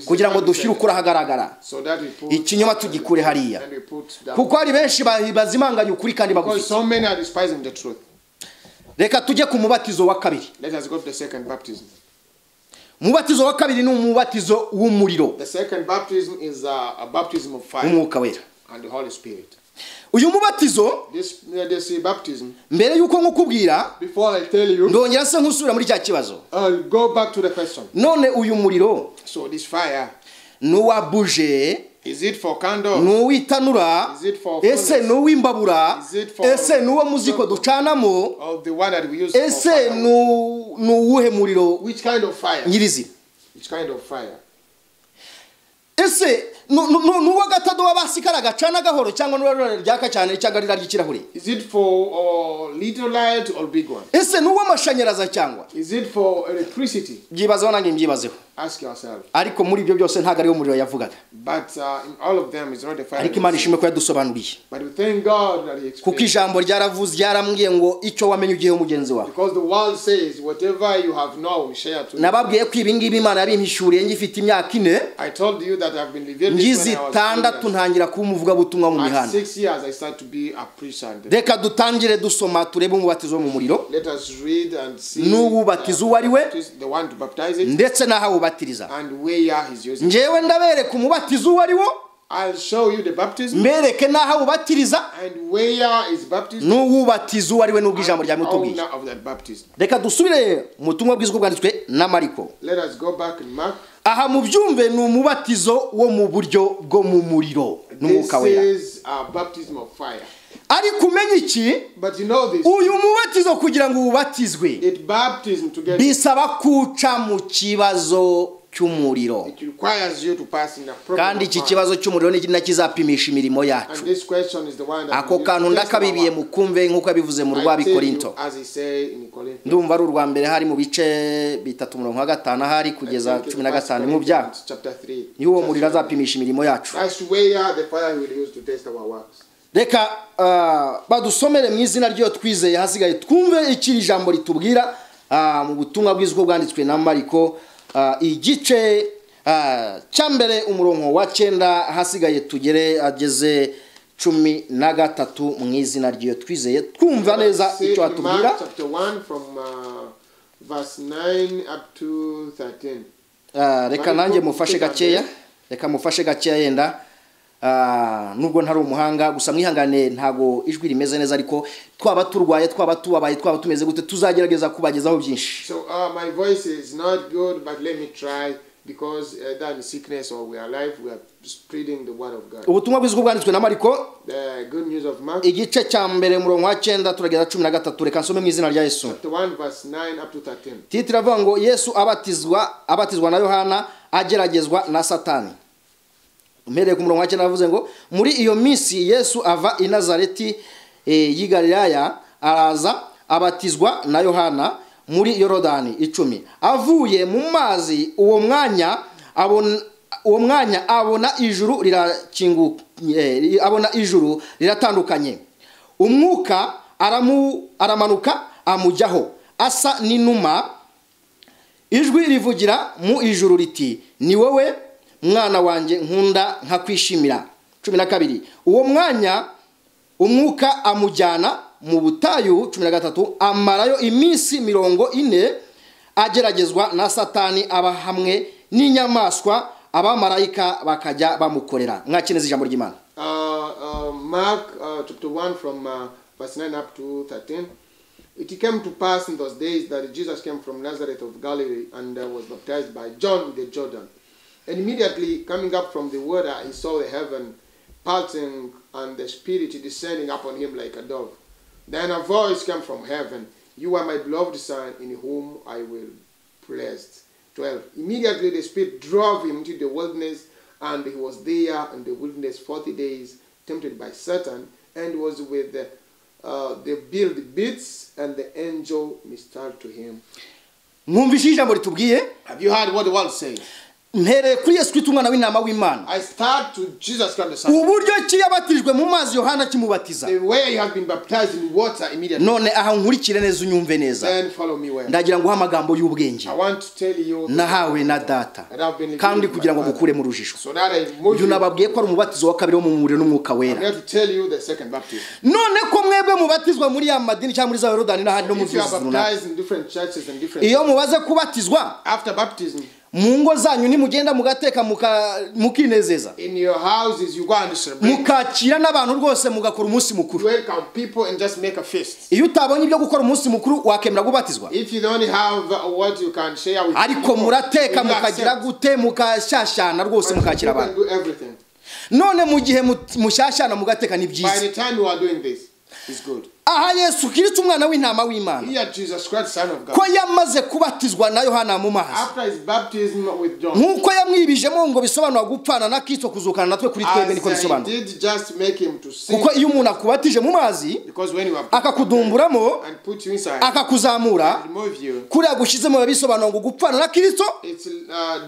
Kugira ngo dushyire ukuri ahagaragara. So that we put. Ikinyoma tugikure hariya. Kuko hari benshi bazimanganya ukuri kandi bagufite. Because so many are despising the truth. Reka tujye ku mubatizo wa kabiri. Let us go to the second baptism. Mubatizo wa kabiri ni umubatizo w'umuriro. The second baptism is a baptism of fire. Umwuka wera. And the Holy Spirit. Uyu mubatizo this baptism. Mbere yuko nkukubwira. Before I tell you. Ndongera se nkusubira muri cya kibazo. I'll go back to the question. None uyu muriro. So this fire. Nuwa buje Is it for candles? n'uwitanura, Is it for ese furnace? n'uwimbabura, Is it for ese n'uwo muziko ducanamo, Or the one that we use for ese fire? n'uwuhe muriro Which kind of fire? nyirizina? Which kind of fire? Ese n'uwa gatado w'abasikara gacana gahoro cyangwa n'uwa ryaka cyane cyangwa rira ry'ikirahure? Is it for little light or big one? Ese n'uw'amashanyarazi cyangwa? Is it for electricity? Byibazeho nange mbyibazeho. Ask yourself. Ariko muri ibyo byose ntago ari wo muriro yavugaga. But in all of them, it's not the fire. Ariko Imana ishimwe ko yadusobanuriye. But we thank God that He Kuko explained. ijambo ryaravuze ryarambwiye ngo icyo wamenye ugiye mugenzi wawe. Because the world says, whatever you have known, share to. Nababwiye ko ibi ngibi Imana yabimpishuriye ngifite imyaka 4. I told you that I've been revealed this Ngize when I was 6 ntangira kuba umuvuga butumwa mu At mihanda. 6 years, I started to be a preacher. Reka dutangire dusoma turebe umubatizo mu muriro. Let us read and see N'ububatizo uwo ari we the one to baptize it ndetse n'aho awubatiriza. and where he's using. Njewe ndabereka umubatizo uwo ari wo, I'll show you the baptism mbereke n'aho awubatiriza and where is baptism. n'ububatizo uwo ari we n'ubwo ijambo rya mutubwiye. Owner of that baptism. Reka dusubire mu butumwa bw'iziko bwanditswe na Mariko. Let us go back in Mark. Aha mu byumve ni umubatizo wo mu buryo bwo mu muriro This n'umwuka wera. is a baptism of fire. Ariko umenye iki, But you know this. uyu mubatizo kugira ngo ubatizwe It baptism to get. bisaba kuca mu kibazo cy'umuriro. It requires you to pass in a proper. Kandi iki kibazo cy'umuriro ni kizapimisha imirimo And yacu. this question is the one that. Ako kantu ndakabibiye mukumve nk'uko yabivuze mu rwa Bikorinto. As he say in Corinth. Ndumva ari urwa mbere hari mu bice 3:5 hari kugeza 15 mu byaha. Chapter 3. Niho uwo muriro azapimisha imirimo yacu. That's where the fire will use to test our works. Reka badusomere mu izina ryo twizeye hasigaye twumve iki ijambo ritubwira mu butumwa bw'iziko bwanditswe na Mariko igice cyambere umurongo wa 9 hasigaye tugere ageze 13 mu izina ryo twizeye twumva neza icyo atubwira. Chapter 1 from verse 9 up to 13. Reka nanjye mufashe gakeya, reka mufashe gakeya yenda nubwo ntari umuhanga gusa mwihangane ntago ijwi rimeze neza ariko twaba turwaye twaba tubabaye twaba tumeze gute tuzagerageza kubagezaho byinshi. So my voice is not good, but let me try, because that is sickness or we are alive, we are spreading the word of God. Ubutumwa bw'iziko bwanditswe na Mariko The good news of Mark. igice cya mbere umurongo wa 9 turageza 13 reka nsome mu izina rya Yesu. Chapter 1 verse 9 up to 13. Titira avuga ngo Yesu abatizwa na Yohana ageragezwa na Satani. Umereye ku murongo wa 9 avuze ngo muri iyo minsi Yesu ava i Nazareti y'i Galilaya araza abatizwa na Yohana muri Yorodani 10. Avuye mu mazi uwo mwanya abona ijuru rirakinguye, abona ijuru riratandukanye. Umwuka aramanuka amujyaho asa n'inuma, ijwi rivugira mu ijuru riti ni wowe mwana wanjye nkunda nkakwishimira. 12. Uwo mwanya umwuka amujyana mu butayu. 13. Amarayo iminsi 40 ageragezwa na Satani aba hamwe n'inyamaswa, abamarayika bakajya bamukorera. Mwakeneza ijambo ry'Imana. Mark chapter 1 from verse 9 up to 13. It came to pass in those days that Jesus came from Nazareth of Galilee and was baptized by John in the Jordan. And immediately coming up from the water, he saw the heaven parting and the Spirit descending upon him like a dove. Then a voice came from heaven, "You are my beloved Son, in whom I will pleased." 12. Immediately the Spirit drove him into the wilderness, and he was there in the wilderness 40 days, tempted by Satan, and was with the wild beasts, and the angel ministered to him. Mwumvise ijambo ritubwiye? Have you heard what the world says? Mpereye kuri Yesu Kristo umwana w'intama w'Imana. I start to Jesus Christ the Son. Uburyo ki yabatijwe mu mazi Yohana kimubatiza. The way he has been baptized in water immediately. None aha nkurikire neza unyumve neza. Then follow me well. Ndagira ngo amagambo y'ubwenge. I want to tell you Nahawe na data. Kandi kugira ngo mukure mu rujijo. So that I move Uyu nababwiye ko ari umubatizo wa kabiri wo mu muriro n'umwuka wera. I'm here to tell you the second baptism. None ko mwebwe mubatizwa muri ya madini cyangwa muri za Yorodani n'ahandi no mu If you are zuzi runaka. baptized in different churches and different. Iyo mubaze kubatizwa After baptism. mu ngo zanyu nimugenda mugateka mukinezeza. In your houses you go and celebrate. Mukakira n'abantu rwose mugakora umunsi mukuru. Welcome people and just make a feast. Iyo utabonye ibyo gukora umunsi mukuru wakemera kubatizwa. If you don't have what you can share with Ariko murateka mukagira gute mukashashana rwose mukakira abantu. none mu gihe mushyashyana mugateka ni By byiza. the time you are doing this, it's good. Aha Yesu Kristo umwana w'intama w'Imana Here Jesus Christ, Son of God, ko yamaze kubatizwa na Yohana mu mazi, after his baptism with John, nkuko yamwibijemo ngo bisobanura gupfana na Kristo kuzukana natwe kuri twebwe niko as he bisobanura. did just make him to sin, Kuko iyo umuntu akubatije mu mazi because when you are akakudumburamo and put you inside, akakuzamura remove you, kuriya gushizemo bisobanura ngo gupfana na Kristo, it's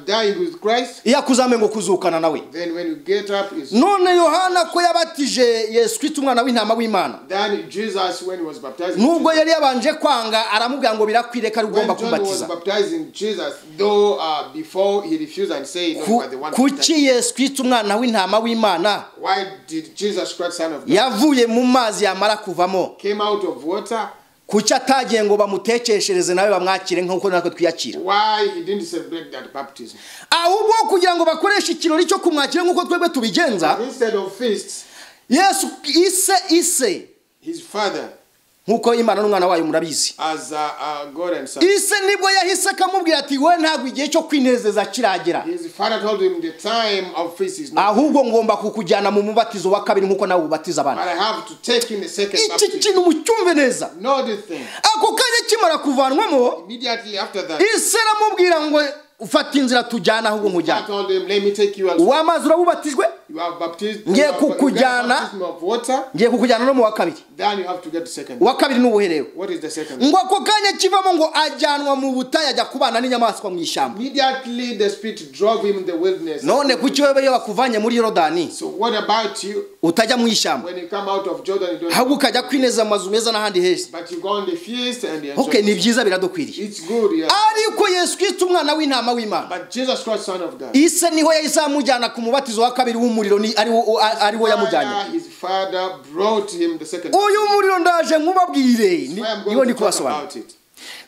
dying with Christ. iyo akuzame ngo kuzukana nawe. Then when you get up, is None Yohana ko yabatije Yesu Kristo umwana w'intama w'Imana, then Jesus, when he was baptizing nubwo Jesus, yari yabanje kwanga aramubwira ngo birakwireka ari ugomba when John was kubatiza. baptizing Jesus, though before he refused and said, no, you are the one to baptize. Kuki Yesu Kristo umwana w'intama w'Imana Why did Jesus Christ, Son of God, yavuye mu mazi yamara kuvamo, came out of water? kuki atagiye ngo bamutekeshereze nawe bamwakire nk'uko natwe twiyakira? Why he didn't celebrate that baptism? Ahubwo kugira ngo bakoreshe ikirori cyo kumwakira nk'uko twebwe tubigenza, Instead of feasts, Yesu ise his father, nk'uko Imana n'umwana wayo murabizi, as God and Son, ise nibwo yahise akamubwira ati we ntabwo igihe cyo kwinezeza kiragera, his father told him the time of feast is not, ahubwo ngomba kukujyana mu mubatizo wa kabiri nk'uko nawe ubatiza but abana. I have to take in the second Iki baptism. kintu mucyumve neza. Know this thing. Ako kanya kimara kuvanwamo, Immediately after that, ise aramubwira ngo ufata inzira tujyana ahubwo I nkujyana. told him, let me take you also. Wamazi urabubatijwe, You have baptized, Ngiye you have kukujyana. baptism of water, ngiye kukujyana no mu wa kabiri. then you have to get the second. Uwa kabiri ni ubuherewe. What is the second? Ngo ako kanya kivamo ngo ajyanwa mu butayu ajya kubana n'inyamaswa mu ishyamba. Immediately the Spirit drove him in the wilderness. None kuki wewe iyo bakuvanye muri Yorodani So what about you? utajya mu ishyamba, When you come out of Jordan, you don't, ahubwo ukajya kwineza amazu meza n'ahandi heza? but you go on the feast and you enjoy. Okay, ni byiza biradukwiriye. It's good, yeah. Ariko Yesu Kristo umwana w'intama w'Imana, But Jesus Christ, Son of God, ise niho yahise amujyana ku mubatizo wa kabiri w'umuriro, ari wo yamujyanye. his father brought him the second. Uyu muriro ndaje nkubabwire, Why I'm niho going ndi to talk kubasobanura. about it.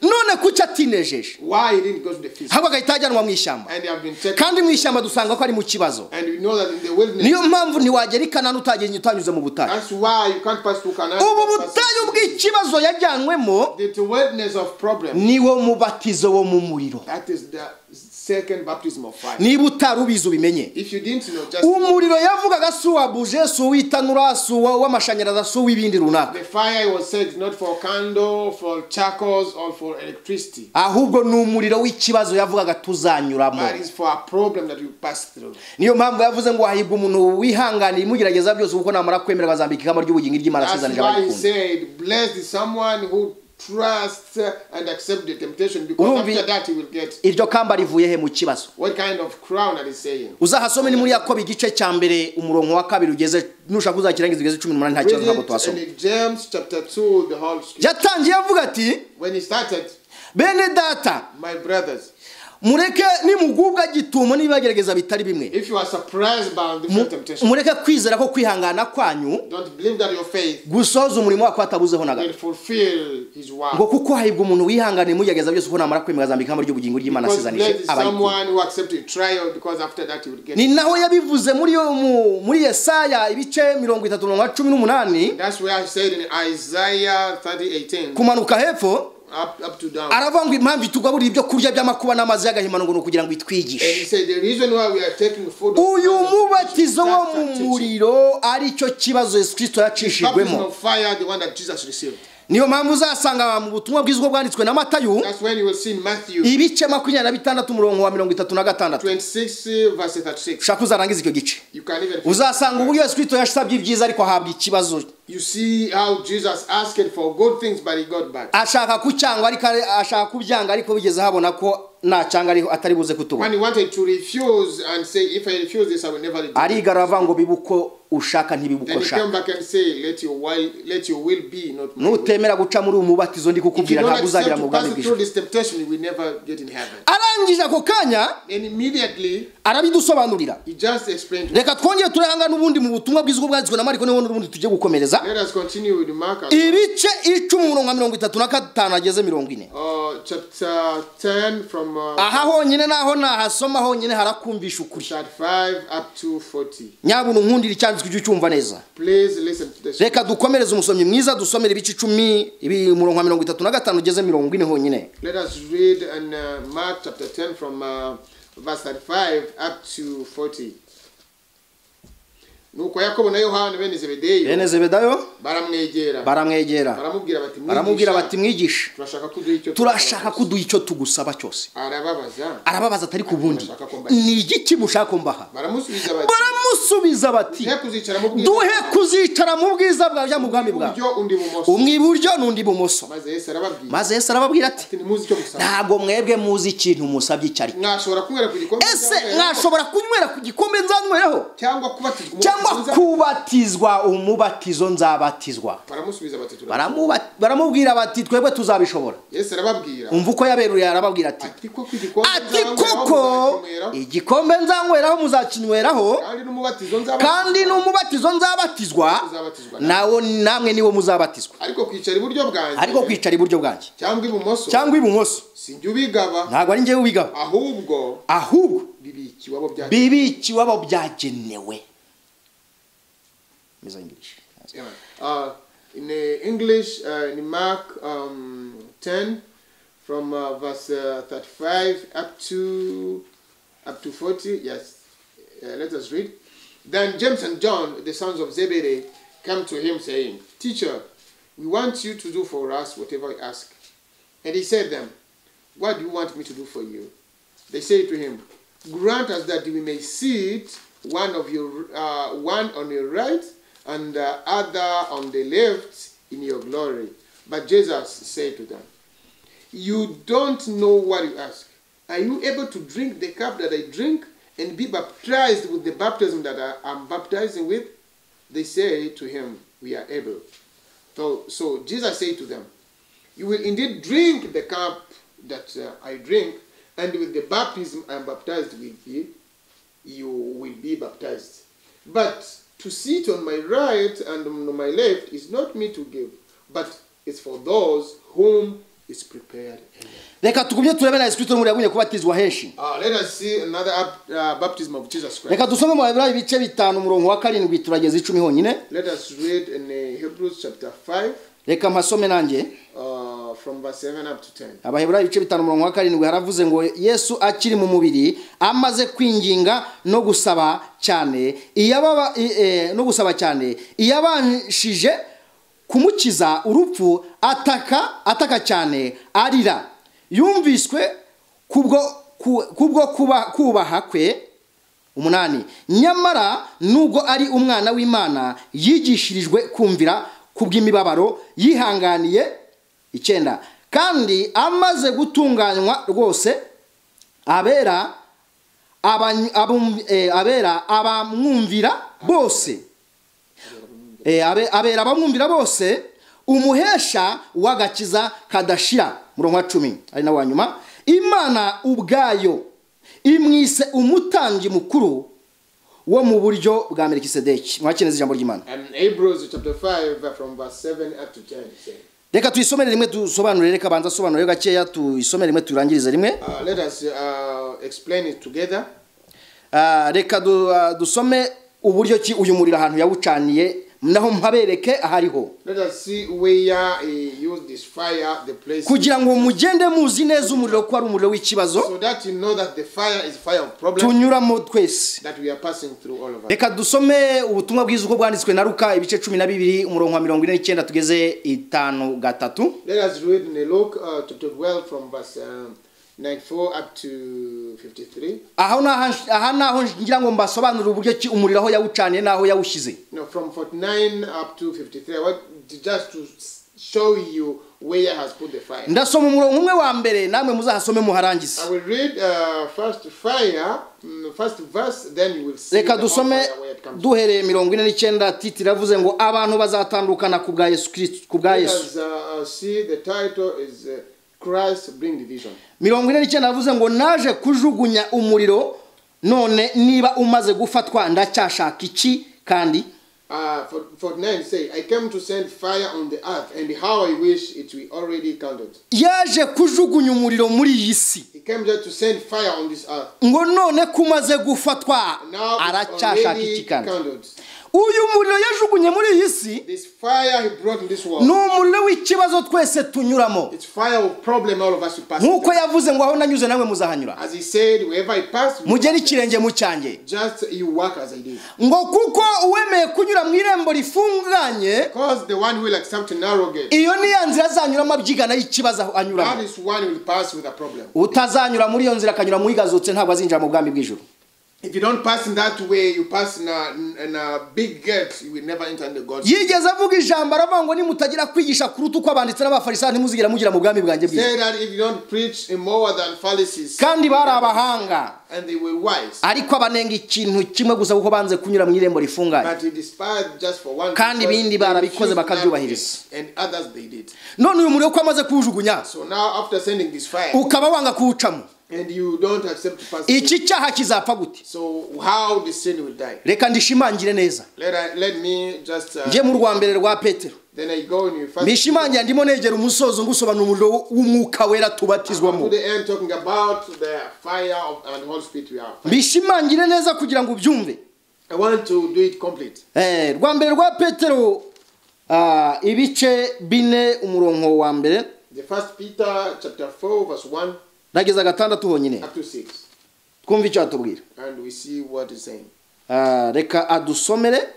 None kuki atinejeje, Why he didn't go to the feast? ahubwo agahita ajyanwa mu ishyamba? And they have been taken. Kandi mu ishyamba dusanga ko ari mu kibazo. And we know that in the wilderness, Niyo mpamvu ntiwagera i Kanani utanyuze mu butayu. that's why you can't pass through Canaan. Ubu butayu bw'ikibazo yajyanwemo The wilderness of problem. niwo mubatizo wo mu muriro. That is the second baptism of fire. Niba utari ubizi ubimenye. If you didn't know, just Umuriro yavugaga si uwa buje, si uw'itanura, si uw'amashanyarazi, si uw'ibindi runaka, the fire was said not for candle, for charcoals, or for electricity. ahubwo ni umuriro w'ikibazo yavugaga tuzanyuramo. That is for a problem that you pass through. Niyo mpamvu yavuze ngo hahirwa umuntu wihanganiye imugerageza byose kuko namara kwemera bazambika ikamba ry'ubugingo ry'Imana That's asezeranyije why he abagikunda. said, blessed is someone who trusts and accepts the temptation, because after that he will get. Iryo kamba rivuye he mu kibazo? What kind of crown that is saying? Uzahasome ni muri Yakobo igice cya mbere umurongo wa kabiri ugeze, nushaka uzakirangiza ugeze 18 nta kibazo ntabwo Read twasoma. it in James chapter 2, the whole scripture. Yatangiye avuga ati, When he started, bene data my brothers, mureke nimugubwa gitumo nibagerageza bitari bimwe, if you are surprised by different temptations, mureke kwizera ko kwihangana kwanyu don't believe that your faith gusoza umurimo wako atabuzeho na will gato. fulfill his Ngo word. kuko hahirwa umuntu wihanganiye imugerageza byose kuko namara kwemera azambika ikamba ry'ubugingo ry'Imana Because asezeranyije blessed is abagikunda. someone who accepts a trial, because after that he will get. Ni naho yabivuze muri Yesaya ibice 30:18 That's where I said in Isaiah 30:18, kumanuka hepfo, up to down. aravuga ngo impamvu tugaburira ibyo kurya by'amakuba n'amazi y'agahimano ngo kugira ngo And itwigishe. he said the reason why we are taking food. Uyu mubatizo wo mu muriro ari cyo kibazo Yesu Kristo Baptism yacishijwemo. of fire, the one that Jesus received. Niyo mpamvu uzasanga mu butumwa bwiza bwanditswe na Matayo That's when you will see in Matthew ibice 26 umurongo wa 36. 26 verse 36. Ushaka uzarangiza icyo gice, You can even. uzasanga uburyo Yesu Kristo yasabye ibyiza ariko ahabwa ikibazo. You see how Jesus asked for good things, but he got bad. Ashaka kucyanga ariko ashaka kubyanga ariko bigeze habona ko nacanga ariko atari buze When kutubona. he wanted to refuse and say, if I refuse this, I will never do it. Arigarava ngo bibuko ushaka ntibibuko Then he shaka. came back and say, let your will be, not my will. Nutemera guca muri umubatizo ndi If you kukubwira don't ntabwo uzagira accept mu to bwami pass bw'ijuru. through this temptation, you will never get in heaven. Arangije ako kanya And immediately, arabidusobanurira. he just explained. Reka twongere turahanga n'ubundi mu butumwa bwiza bwanditswe na Mariko niho n'ubundi tujye gukomereza. Let us continue with Mark. Ibice 10:35 ageze 40. Chapter 10 from Aha honyine naho nahasoma honyine harakumvisha ukuri. chapter 5 up to 40. Nyabuntu nkundira icyanditswe icyo cyumva neza. Please listen to this. Reka dukomereze umusomyi mwiza dusomera ibice 10 umurongo wa 35 ugeze 40 honyine. Let us read in Mark chapter 10 from verse 35 up to 40. nuko Yakobo na Yohana bene Zebedayo baramwegera baramubwira bati mwigisha turashaka kuduha icyo tugusaba cyose. arababaza atari ku bundi ni igiki mushaka mbaha? baramusubiza bati duhe kuzicara mu bwiza bwawe mu bwami bwawe, umwe iburyo n'undi ibumoso. maze Yesu arababwira ati ntago mwebwe muzi ikintu musabye icyo ari cyo. ese mwashobora kunywera ku gikombe nzanyweraho cyangwa kubatizwa umubatizo nzabatizwa? baramubwira bati twebwe tuzabishobora. umva uko yaberuye, arababwira ati koko igikombe nzanyweraho muzakinyweraho, kandi n'umubatizo nzabatizwa nawo namwe niwo muzabatizwa. ariko kwicara iburyo bwanjye cyangwa ibumoso ntabwo ari njyewe ubigaba, ahubwo bibikiwabo byagenewe. In English, in Mark 10 from verse 35 up to 40. Yes, let us read. Then James and John, the sons of Zebedee, came to him saying, "Teacher, we want you to do for us whatever we ask." And he said to them, "What do you want me to do for you?" They said to him, "Grant us that we may sit, one on your right and the other on the left in your glory." But Jesus said to them, "You don't know what you ask. Are you able to drink the cup that I drink and be baptized with the baptism that I am baptizing with?" They say to him, "We are able." So Jesus said to them, "You will indeed drink the cup that I drink, and with the baptism I am baptized with you will be baptized. But to sit on my right and on my left is not me to give, but it's for those whom is prepared." Reka tugumye turebe na Yesu Kristo muri yagunye kubatizwa henshi. Let us see another baptism of Jesus Christ. Reka dusome mu Heburayo ibice 5 umurongo wa 7 turageza 10 honyine. Let us read in Hebrews chapter 5. Reka mpasome nanjye from verse 7 up to 10. Abaheburayo ibice 5 umurongo wa 7 haravuze ngo Yesu akiri mu mubiri amaze kwinginga no gusaba cyane iyabanshije kumukiza urupfu ataka cyane arira, yumviswe kubwo kubaha kwe. 8 nyamara nubwo ari umwana w'Imana yigishirijwe kumvira kubw'imibabaro yihanganiye. 9 kandi amaze gutunganywa rwose abera abamwumvira bose umuhesha w'agakiza kadashira. 10 ari na wanyuma, Imana ubwayo imwise umutambyi mukuru wo mu buryo bwa Melikisedeki. Mwakeneza ijambo ry'Imana. Hebrews chapter 5 from verse 7 up to 10. Reka tuyisomere rimwe dusobanurire, reka banza sobanurire gakeya tuyisomere rimwe turangirize rimwe. Let us explain it together. Reka dusome uburyo ki uyu muriro ahantu yawucaniye naho mpabereke ahariho. Let us see where he used this fire, the place. Kugira ngo mugende muzi neza umuriro ko ari umuriro w'ikibazo. So that you know that the fire is fire of problem. Tunyuramo twese. That we are passing through all of us. Reka dusome ubutumwa bwiza uko bwanditswe na Luka ibice 12 umurongo wa 49 tugeze 5:3. Let us read in Luke chapter 12 from verse 94 up to 53. Aha naho ngira ngo mbasobanurire uburyo ki umuriro aho yawucaniye naho yawushize. No, from 49 up to 53. I want just to show you where he has put the fire. Ndasoma umurongo umwe wa mbere namwe muzahasome muharangize. I will read first verse, then you will see. Reka dusome duhereye 49 titira avuze ngo abantu bazatandukana ku bwa Yesu Kristo ku bwa Yesu. See the title is Christ bring division. 49 avuze ngo naje kujugunya umuriro, none niba umaze gufatwa ndacyashaka iki kandi 49 say, I came to send fire on the earth, and how I wish it were already kindled. Yaje kujugunya umuriro muri iyi si. He came there to send fire on this earth. Ngo none kumaze gufatwa aracyashaka iki kandi. uyu muriro yajugunye muri iyi si This fire he brought in this ni world, umuriro w'ikibazo twese tunyuramo, it's fire of problem all of us will pass nk'uko through. yavuze ngo aho nanyuze nawe muzahanyura, As he said, wherever I pass, you mugere pass. ikirenge mu cyanjye, Just you work as I did. ngo kuko uwemeye kunyura mu irembo rifunganye, Because the one who will accept a narrow gate, iyo ni ya nzira azanyuramo abyigana y'ikibazo that anyuramo. is one who will pass with a problem. Utazanyura muri iyo nzira akanyura mu igazutse ntabwo azinjira mu bwami bw'ijuru. If you don't pass in that way, you pass in a big gate, you will never enter in the God's kingdom. Yigeze avuga ijambo aravuga ngo nimutagira kwigisha kuruta uko abanditsi n'abafarisayo ntimuzigera mugira mu bwami bwanjye bwiza. Say that if you don't preach more than Pharisees, Kandi bari abahanga, and they were wise, ariko abanenga ikintu kimwe gusa kuko banze kunyura mu irembo rifunganye, but he despised just for one. kandi because ibindi they barabikoze refused bakabyubahiriza. narrow gate, and others they did. None uyu muriro ko amaze kuwujugunya So now after sending this fire, ukaba wanga kuwucamo, and you don't accept to pass through, iki cyaha kizapfa gute? so how the sin will die? Reka ndishimangire neza, Let me just njye mu rwa mbere rwa Petero then I go in first nishimangira ndimo negera umusozo ngusobanura umuriro w'umwuka wera to tubatizwamo. the end, talking about the fire of and Holy Spirit we are. Mbishimangire neza kugira ngo ubyumve. I want to do it complete. Rwa mbere rwa Petero ibice 4 umurongo wa mbere The first Peter chapter 4 verse 1 nageza gatandatu honyine, up to 6, twumva icyo atubwira. and we see what is saying. Reka adusomere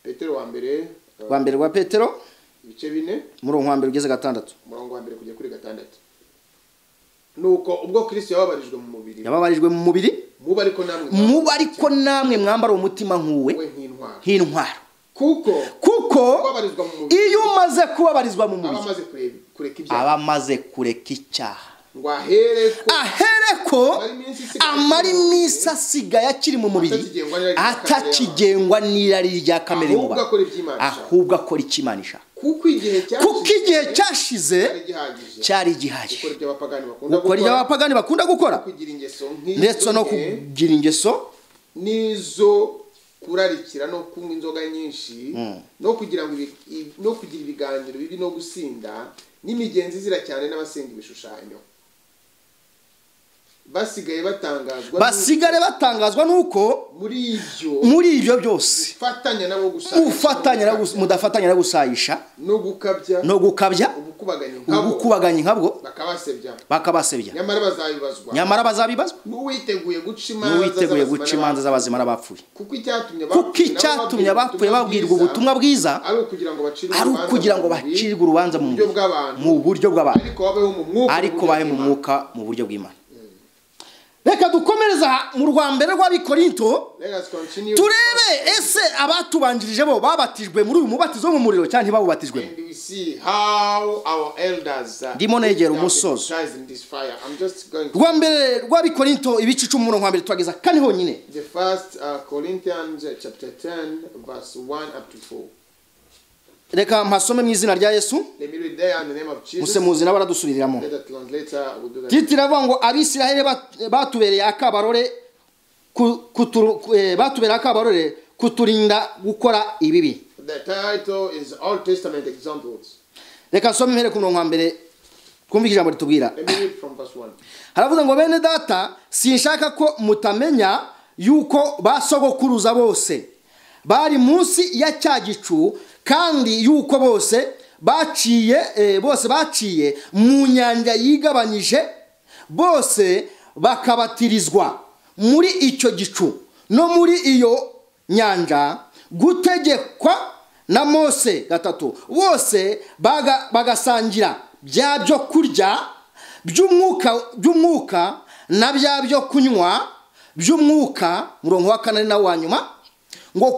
Petero wa mbere rwa mbere rwa Petero ibice 4 umurongo wa mbere ugeze gatandatu. umurongo wa mbere kujya kuri gatandatu. Nuko ubwo Kristo yababarijwe mu mubiri, Yababarijwe mu mubiri, muba ariko namwe muba ariko namwe mwambara umutima nkuwe we nk'intwaro. nk'intwaro. Kuko Kuko iyo umaze kubabarizwa mu mubiri abamaze kureka ibyaha, aba amaze kureka icyaha, ngo ahereko amara iminsi asigaye akiri mu mubiri atakigengwa n'irari rya kamere muba, ahubwo akora icyo Imana ishaka. Kuko igihe cyashize cyari gihagije gukora ibyo abapagani bakunda gukora, ndetse no kugira ingeso nizo kurarikira no kunywa inzoga nyinshi, no kugira ibiganiro bibi no gusinda n'imigenzi izira cyane n'abasenga ibishushanyo. Basigare batangazwa nuko muri ibyo byose mudafatanya no gusayisha no gukabya ubukubaganye nkabwo bakabasebya, nyamara bazabibazwa n'uwiteguye guca imanza z'abazima n'abapfuye. Kuko icyatumye abapfuye babwirwa ubutumwa bwiza ari ukugira ngo bacirwe urubanza mu buryo bw'abantu, ariko bahe mu mwuka mu buryo bw'Imana. Reka dukomereza mu rwa mbere rw'Abikorinto turebe ese abatubanjirije bo babatijwe muri uyu mubatizo wo mu muriro cyangwa ntibabubatijwe. Ndimo negera umusozo. Rwa mbere rw'Abikorinto ibice 10 umurongo wa mbere twageza kane honyine. The first Corinthians chapter 10 verse 1 up to 4. Reka mpasome mu izina rya Yesu. Musemuzi n'abaradusubiriramo. Titiravuga ngo Abisiraheli batubereye akabarore kuturinda gukora ibibi. The title is Old Testament Examples. Reka nsome mpere ku murongo wa mbere twumva ijambo ritubwira. Haravuga ngo bene data sinshaka ko mutamenya yuko basogokuruza bose bari munsi ya cya gicu, kandi yuko bose baciye mu nyanja yigabanyije, bose bakabatirizwa muri icyo gicu no muri iyo nyanja gutegekwa na Mose gatatu. Bose bagasangira bya byo kurya by'umwuka na bya byo kunywa by'umwuka. Murongo wa 4 na wa nyuma ngo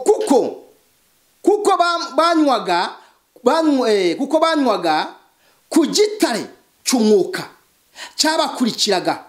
kuko banywaga ku gitare cy'umwuka cyabakurikiraga,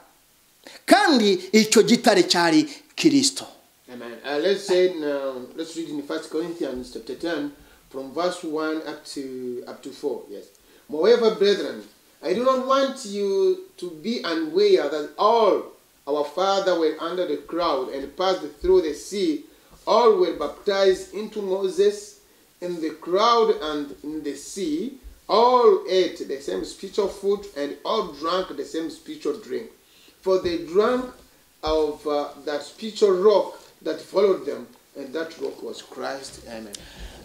kandi icyo gitare cyari Kristo. Amen. Let's read in 1 Corinthians chapter 10 from verse 1 up to 4. Yes. Moreover, brethren, I do not want you to be unaware that all our fathers were under the cloud and passed through the sea. All were baptized into Moses in the cloud and in the sea. All ate the same spiritual food and all drank the same spiritual drink. For they drank of that spiritual rock that followed them, And that rock was Christ. Amen.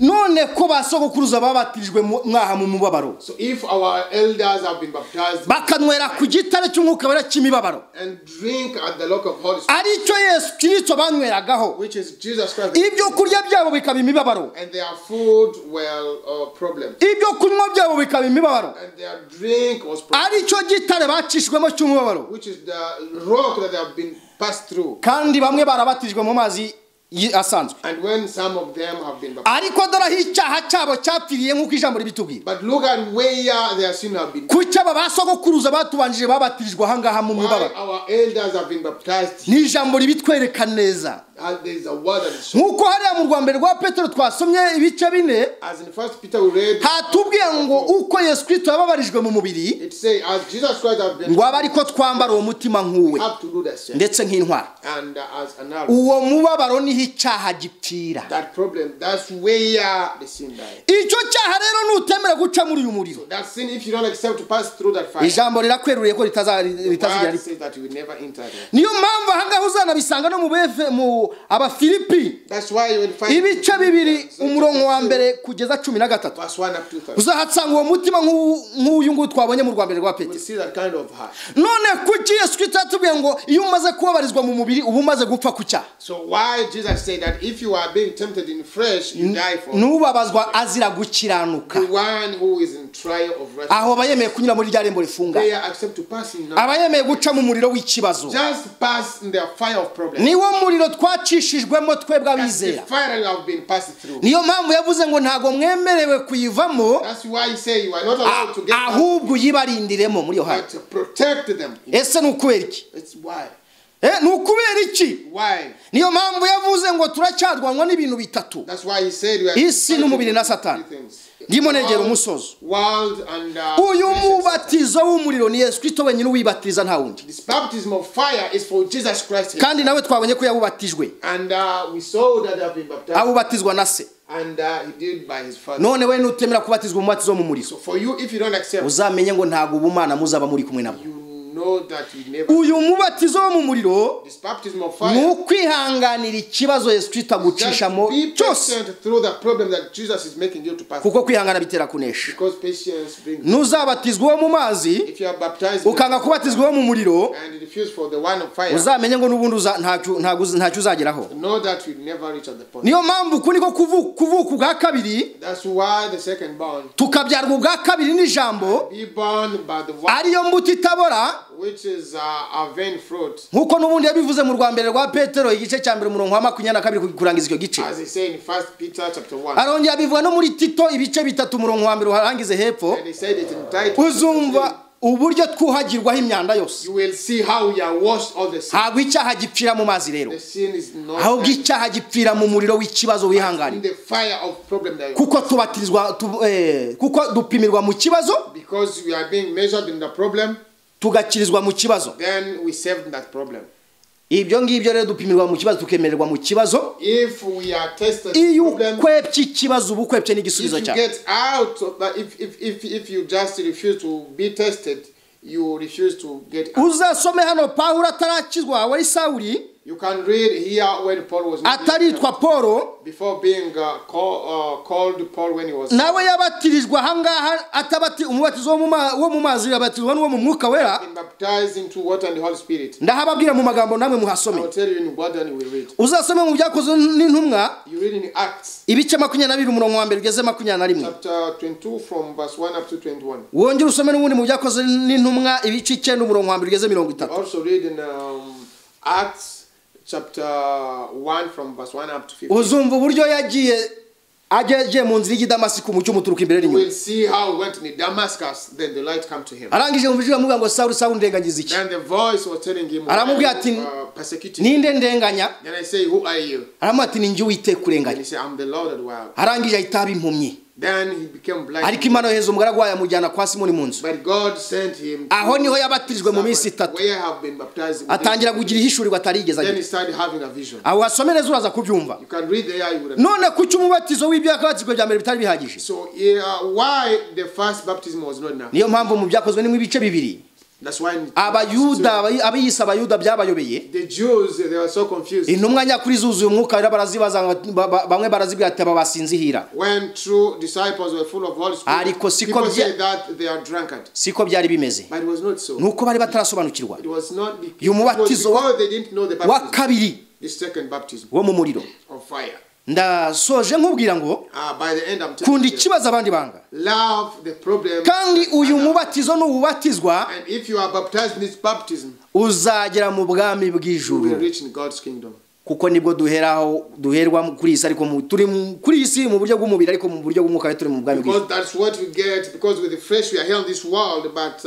none ko basogokuruza babatirijwe mwaha mu mubabaro, So if our elders have been baptized bakanwera ku gitare cy'umwuka wera cy'imibabaro, and drink at the rock of Holy Spirit, aricyo Yesu Kristo banyweragaho, which is Jesus Christ, ibyo kurya byabo bikaba imibabaro, and their food were problems, ibyo kunywa byabo bikaba imibabaro, and their drink was problems, aricyo gitare bacishwemo cy'umubabaro, which is the rock that they have been passed through. kandi bamwe barabatijwe mu mazi asanzwe. And when some of them have been baptized, Ariko dore icyaha cyabo cyapfiriye nk'uko ijambo ribitubwira. but look at where their sin have been. Kuki aba basogokuruza batubanjije babatirijwe ahangaha mu Why mubabaro? our elders have been baptized. Ni ijambo ribitwereka neza. There is a word that is shown. Nk'uko hariya mu rwambere rwa Petero twasomye ibice 4, As in 1 Peter we read, hatubwiye ngo uko Yesu Kristo yababarijwe mu mubiri, it says, as Jesus Christ has been, ngo aba ariko twambara uwo mutima nk'uwe we have to do the same. ndetse nk'intwara. And as an arrow, Uwo mubabaro niho icyaha gipfira. that problem, that's where the sin died. Icyo cyaha rero nutemera guca muri uyu muriro, That sin, if you don't accept to pass through that fire, ijambo rirakweruriye ko ritazigera God ripfa. says that you will never enter there. Niyo mpamvu ahangaha uzanabisanga no mu Abafilipi That's why you will find ibice 2 umurongo wa mbere kugeza 13, verse 1 up to 30. uzahatsanga uwo mutima nk'uyu nguyu twabonye mu rwambere rwa You will Petero. see that kind of heart. None kuki Yesu Kristo yatubwiye ngo iyo umaze kubabarizwa mu mubiri uba umaze gupfa ku cyaha? So why Jesus said that if you are being tempted in flesh, you die for N'ubabazwa azira gukiranuka. the one who is in trial of righteousness. Aho bayemeye kunyura muri rya rembo rifunga, They accept to pass in now. abayemeye guca mu muriro w'ikibazo. Just pass in the fire of problem. Niwo muriro twacishijwemo twebwe That's the abizera. fire you have been passed through. Niyo mpamvu yavuze ngo ntago mwemerewe kuyivamo, That's why he say you are not allowed to get out, ahubwo yibarindiremo muri yo hano. but to protect them. Ese ni ukubera iki? It's why. Ni ukubera iki? Why? Niyo mpamvu yavuze ngo turacyarwanwa n'ibintu bitatu, That's why he said we are isi n'umubiri na Satani. three things. Ndimo negera umusozo. World and Uyu mubatizo w'umuriro ni Yesu Kristo wenyine ubibatiza nta wundi, this baptism of fire is for Jesus Christ. kandi nawe twabonye ko yabubatijwe, And we saw that they have been baptized. abubatizwa na se. And he did by his father. None we nutemera kubatizwa mu mubatizo mu muriro, So for you, if you don't accept, uzamenye ngo ntago ubumana muzaba muri kumwe nabo. you know that you never. Uyu mubatizo wo mu muriro This baptism of ni fire. ukwihanganira ikibazo Yesu Kristo Just agucishamo be cyose, patient through the problem that Jesus is making you to pass. kuko kwihangana bitera kunesha. Because patience brings. Nuzabatizwa uwo mu mazi If you are baptized ukanga kubatizwa uwo mu muriro, and refuse for the one of fire, uzamenye ngo n'ubundi ntacyo uzageraho. know that you never reach at the point. Niyo mpamvu uku niko kuvuka ubwa kabiri, That's why the second born, tukabyarwa ubwa kabiri n'ijambo, be born by the one ariyo mbuto itabora, which is a vain fruit. nk'uko n'ubundi yabivuze mu rwambere rwa Petero igice cya mbere umurongo wa 22 kurangiza icyo gice. As he said in 1 Peter chapter 1. Arongera abivuga no muri Tito ibice 3 umurongo wa mbere uharangize hepfo. And he said it in Titus. Uzumva uburyo twuhagirwaho imyanda yose. You will see how you are washed all the sin. Ntabwo icyaha gipfira mu mazi rero, The sin is not ahubwo icyaha gipfira mu muriro w'ikibazo in wihangane, the fire of problem that you kuko tubatirizwa kuko dupimirwa mu kibazo, because we are being measured in the problem, tugakirizwa mu kibazo. then we saved that problem. Ibyo ngibyo rero dupimirwa mu kibazo, tukemererwa mu kibazo. If we are tested in Iyo problem, ukwepye ikibazo uba ukwepye if n'igisubizo you cyawe. get out of that, if you just refuse to be tested, you refuse to get out. Uzasome hano Pawulo atarakizwa wari Sawuli, You can read here when Paul was not ataritwa Polo, before being called Paul when he was. nawe yabatirijwe ahangaha atabati umubatizo wo mu mazi, yabatizwa n'uwo mu mwuka wera. Been baptized into water and the Holy Spirit. Ndahababwira mu magambo namwe I muhasome. will tell you in what then you will read. Uzasome mu byakozwe n'intumwa You read in Acts ibice 22 umurongo wa mbere ugeze 21. chapter 22 from verse 1 up to 21. Wongera usome n'ubundi mu byakozwe n'intumwa ibice 9 umurongo wa mbere ugeze 30. Also read in Acts chapter 1 from verse 1 up to 15. Uzumva uburyo yagiye ageje mu nzira y'Damasiko mu cyumuturuka imbere You n'inyuma. will see how he went in Damascus, then the light come to him. Arangije mu bijwe amuvuga ngo Sawuli Sawuli ndengagiza iki? Then the voice was telling him, Aramubwira ati persecuting. ninde ndenganya? Then I say, who are you? Aramubwira ati ninjye Uwiteka And urenganya. he said, I'm the Lord that wow. Arangije ahita aba impumyi. Then he became blind. Ariko Imana yoheza umugaragu wayo amujyana kwa Simoni mu nzu. But God sent him. Aho niho yabatirijwe mu minsi 3. Where have been baptized. Atangira kugira ihishurirwa atarigeze Then agira. he started having a vision. Aho wasomereza uraza kubyumva. You can read there. You would. None kuki umubatizo w'ibyakabatizwe bya mbere bitari bihagije? So why the first baptism was not enough? Niyo mpamvu mu byakozwe ni mu bice 2. That's why abayuda abiyisa abayuda byabayobeye. the Jews, they were so confused. Intumwa nyakuri zuzuye umwuka wera barazibaza bamwe barazibwira ati babasinzihira. When true disciples were full of Holy Ariko Spirit, siko people say that they are drunkard. Siko byari bimeze. But it was not so. Nuko bari batarasobanukirwa. It was not Uyu mubatizo because they didn't know the wa baptism. kabiri The second baptism wo mu muriro. of fire. Ndasoje nkubwira ngo By the end, I'm telling kundi you, kibazo abandi banga. love the problem. Kandi uyu mubatizo n'ububatizwa And if you are baptized in this baptism, uzagera mu bwami you will bw'ijuru. reach in God's kingdom. Kuko nibwo duherwa kuri isi ariko turi kuri isi mu buryo bw'umubiri ariko mu buryo bw'umwuka turi mu bwami Because bw'ijuru. that's what we get. Because with the flesh we are here in this world, but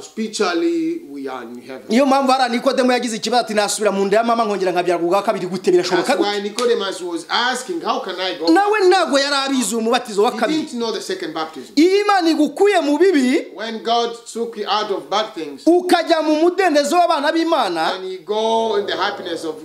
spiritually we are in heaven. Niyo mpamvu hari Nikodemo yagize ikibazo ati nasubira mu nda ya mama nkongera nkabyara kubwa kabiri gute birashoboka. That's why Nicodemus was asking, how can I go? Nawe ntago yari abizi umubatizo wa He kabiri. didn't know the second baptism. Imana igukuye mu bibi When God took you out of bad things, ukajya mu mudendezo w'abana b'Imana, and you go in the happiness of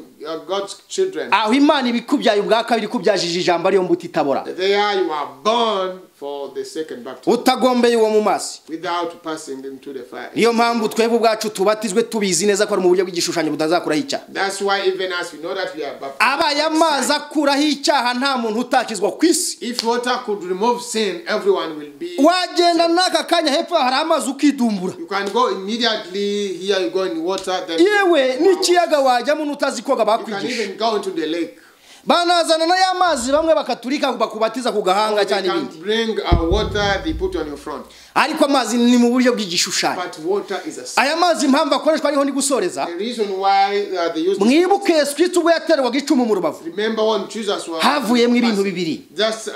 God's children, aho Imana ibikubyaye ubwa kabiri kubyajije ijambo ariyo mbuto itabora. there you are born for the second baptism Utagombeye uwo mu masi. without passing into the fire. Niyo mpamvu twebwe ubwacu tubatizwe tubizi neza ko ari mu buryo bw'igishushanyo butazakuraho icyaha. That's why even as we know that we are baptized, Abaye amazi akuraho icyaha nta muntu utakizwa ku isi. if water could remove sin, everyone will be. Wagenda n'aka kanya hepfo hari amazi ukidumbura. You can go immediately. Here you go in water. Then Yewe n'ikiyaga wajyamo n'utazi koga you can bakwigisha. even go into the lake. Banazana na ya mazi bamwe bakaturika bakubatiza ku gahanga They cyane can ibindi. bring water they put on your front. Ariko amazi ni mu buryo bw'igishushanyo. But water is a sin. Aya mazi impamvu akoreshwa ariho ndi gusoreza. The reason why they use. Mwibuke Yesu Kristo ubwo yaterwaga icumu mu rubavu. Remember when Jesus was. Havuyemo ibintu bibiri. Just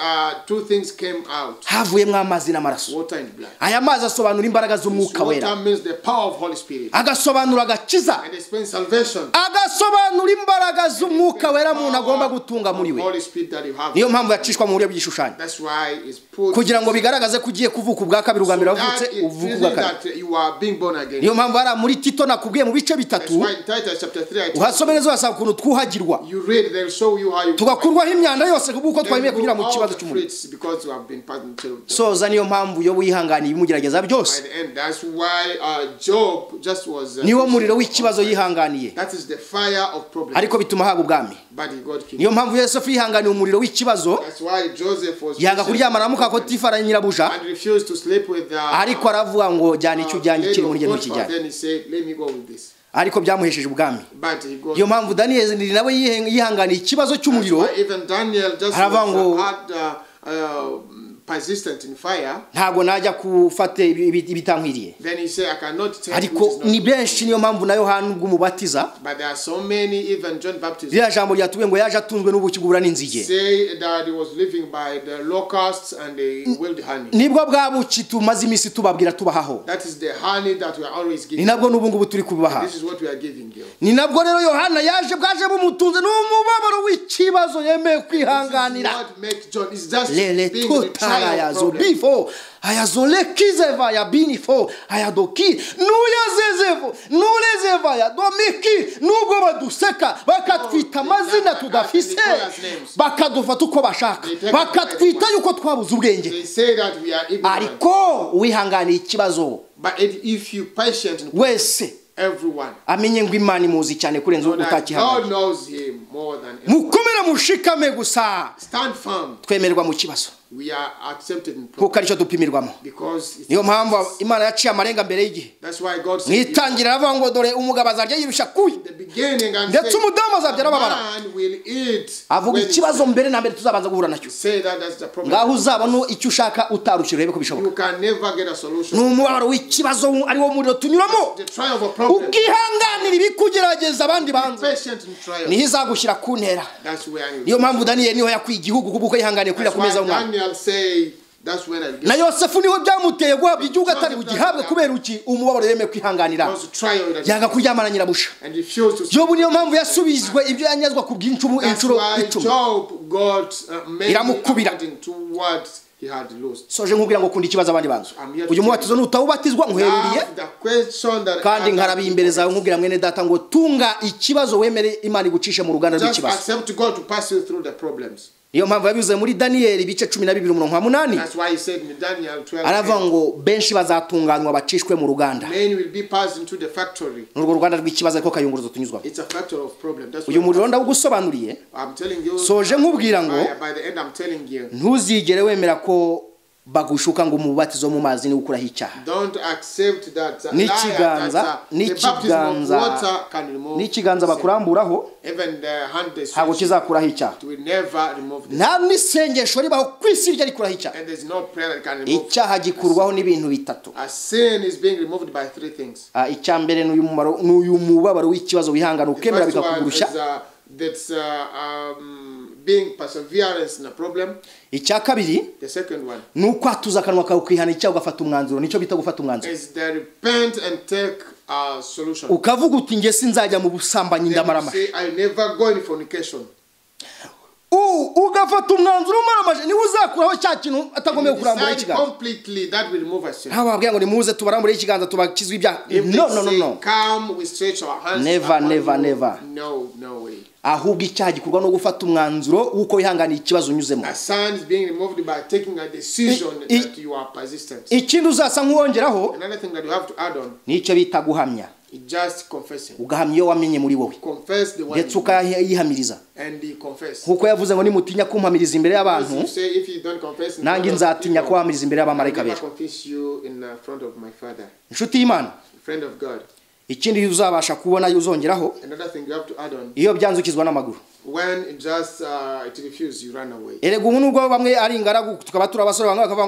two things came out. Havuyemo amazi n'amaraso. Water and blood. Aya mazi asobanura imbaraga z'umwuka wera. Water means the power of Holy Spirit. Agasobanura agakiza. And explains salvation. Agasobanura imbaraga z'umwuka wera umuntu agomba gutunga muri we. Holy Spirit that you have. Niyo mpamvu yacishwa mu buryo bw'igishushanyo. That's why it's put. Kugira ngo bigaragaze ko ugiye kuvuka ubwa kabiri ubwa mbere wavutse uvuka ubwa kabiri. You are being born again. Niyo mpamvu hari muri Tito nakubwiye mu bice bitatu. That's why in Titus chapter 3 Uhasome neza wasaba ukuntu twuhagirwa. you read, they'll show you how you Tugakurwaho imyanda yose kuko twayimeye kugira mu kibazo cy'umuriro. because you have been passed into. Soza niyo mpamvu yo wihanganiye ibimugerageza byose. By the end, that's why Job just was. Niwo muriro w'ikibazo yihanganiye. That is the fire of problem. Ariko bituma haga ubwami. But he got killed. Niyo mpamvu Yosefu yihanganiye umuriro w'ikibazo. That's why Joseph was. Yanga kuryamana na Mukapotifara nyirabuja. And refused to sleep with. Ariko aravuga ngo jyana icyo ujyanye kiri muri ngendo kijyanye. Then he said, let me go with this. Ariko byamuhesheje ubwami. But he got. Iyo mpamvu Daniel nawe yihanganiye ikibazo cy'umuriro. Even Daniel just had persistent in fire. Ntago najya kufata ibitankwiriye. Then he said, I cannot tell. Ariko ni benshi niyo mpamvu na Yohana ubw'umubatiza. But there are so many, even John Baptist. Rya jambo ryatuwe ngo yaje atunzwe n'ubuki bw'ubura n'inzige. Say that he was living by the locusts and the wild honey. Nibwo bwabuki tumaze imisi tubabwira tubahaho. That is the honey that we are always giving. Ni nabwo n'ubu ngubu turi kubaha. This is what we are giving you. Ni nabwo rero Yohana yaje bwaje bumutunze n'umubabaro w'ikibazo yemeye kwihanganira. What makes John is just Lele being tota the yazo bifo ayazole kizeva ya binifo ayadoki nuyazezevo nulezeva ya domiki nubwo baduseka bakatwita amazina tudafise bakadufata uko bashaka bakatwita yuko twabuze ubwenge. They say that we are ignorant. Ariko wihanganiye ikibazo. But if you patient wese everyone amenye ngo Imana imuzi cyane kurenza utakihamanya. God knows him more than everyone. Mukomera mushikame gusa. Stand firm. Twemerwa mu kibazo. We are accepted in kuko aricyo dupimirwamo. Niyo mpamvu Imana yaciye amarenga mbere y'igihe. That's why God said. Mwitangira aravuga ngo dore umugabo azarya yirusha kuyi. Ndetse umudamu azabyara babara. Avuga ikibazo mbere na mbere tuzabanza guhura nacyo. Ngaho uzabona icyo ushaka utarushira urebe ko bishoboka. You can never get a solution. N'umubabaro w'ikibazo ari wo muriro tunyuramo. Ukihanganira ibikugerageza abandi banze. Niho izagushyira ku ntera. Niyo mpamvu Daniel niho yakwiye igihugu kuko yihanganiye kurira ku meza y'umwami. Na Yosefu niwe byamuteye guhabwa igihugu atari bugihabwe kubera uki umubabaro yemeye kwihanganira. Yanga kuryamana nyirabusha. Jobu niyo mpamvu yasubizwe ibyo yanyazwa ku bw'incumu inshuro 10. Iramukubira. Soje nkubwira ngo kundi kibazo abandi bantu. Uyu mubatizo nutawubatizwa nkuheruriye. Kandi nkarabiye imbere zawe nkubwira mwene data ngo tunga ikibazo wemere Imana igucishe mu ruganda rw'ikibazo. niyo mpamvu yabivuze muri Daniel ibice 12:8. That's why he said in Daniel 12. Aravuga ngo benshi bazatunganywa bacishwe mu ruganda. Many will be passed into the factory. N'urwo ruganda rw'ikibazo ko kayunguruzo tunyuzwa. It's a factor of problem. That's uyu muriro ndagusobanuriye. I'm telling you. Soje nkubwira ngo by the end I'm telling you. Ntuzigere wemera ko bagushuka ngo umubatizo mu mazi ni gukuraho icyaha. Don't accept that. N'ikiganza bakuramburaho even the hand they ntabwo kizakuraho icyaha. it will never remove this. Nta n'isengesho ribaho kwisi ryo rikuraho icyaha. And there's no prayer that can remove. Icyaha gikurwaho n'ibintu bitatu. A sin is being removed by three things. Icyambere n'uyu mubabaro w'ikibazo wihangana ukemera bikakugurusha. That's being perseverance in a problem. Icya kabiri, the second one, nuko atuza kanwa kawe kwihana icyaha ugafata umwanzuro. Nico bita gufata umwanzuro. Is the repent and take a solution. Ukavuga uti nge sinzajya mu busambanyi ndamarama. Say I never go in fornication. Ugafata umwanzuro maramaje ni uzakuraho cya kintu atagomeye kurambura ikiganza. Completely that will remove us. Hababwiye ngo nimuze tubarambure ikiganza tubakizwe ibyaha. No. Come we stretch our hands. Never. No way. Ahubwo icyaha gikurwa no gufata umwanzuro uko yihanganiye ikibazo unyuzemo. A sin is being removed by taking a decision that you are persistent. Ikindi uzasa nk'uwongeraho. Another thing that you have to add on. Nicyo bita guhamya. Just confessing. Ugahamya iyo wamenye muri wowe. Confess the one. Ndetse ukayihamiriza. And he confess. Kuko yavuze ngo nimutinya kumpamiriza imbere y'abantu. If you don't confess. Nangi nzatinya kuhamiriza imbere y'abamarayika be. I confess you in front of my Father. Inshuti y'Imana. Friend of God. Ikindi uzabasha kubona uzongeraho. Another thing you have to add on. Iyo byanzukizwa n'amaguru. When it just it refuses, you run away. Erego umuntu ubwo bamwe ari ingaragu tukaba turabasore bamwe bakavuga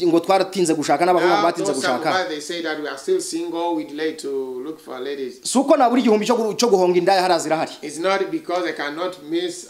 ngo twaratinze gushaka n'abahungu batinze gushaka. They say that we are still single, we delay to look for ladies. Suko na buri gihumbi cyo guhonga indaya harazira hari. It's not because I cannot miss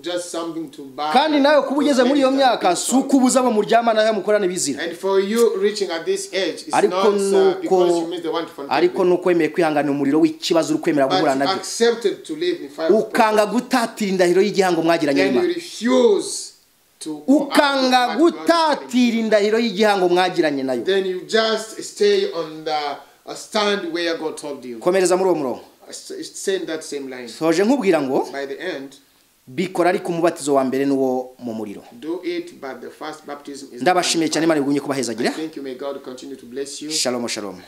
just something to buy. Kandi nayo kubugeze muri iyo myaka suko ubuza bo muryamana nayo mukorane bizira. And for you reaching at this age it's not because you miss the one to fornication. Ariko nuko emeye kwihangana umuriro w'ikibazo uri kwemera guhura nabyo. Accepted to live in fire. Ukanga gutatira indahiro y'igihango mwagiranye n'Imana. And you refuse to ukanga gutatira indahiro y'igihango mwagiranye nayo. Then you just stay on the stand where God told you. Komereza muri uwo murongo. Stay in that same line. Soje nkubwira ngo by the end bikora ari ku mubatizo wa mbere n'uwo mu muriro. Do it, but the first baptism is. Ndabashimiye cyane Imana igumye kubahezagira. I think you may God continue to bless you. Shalom. Shalom.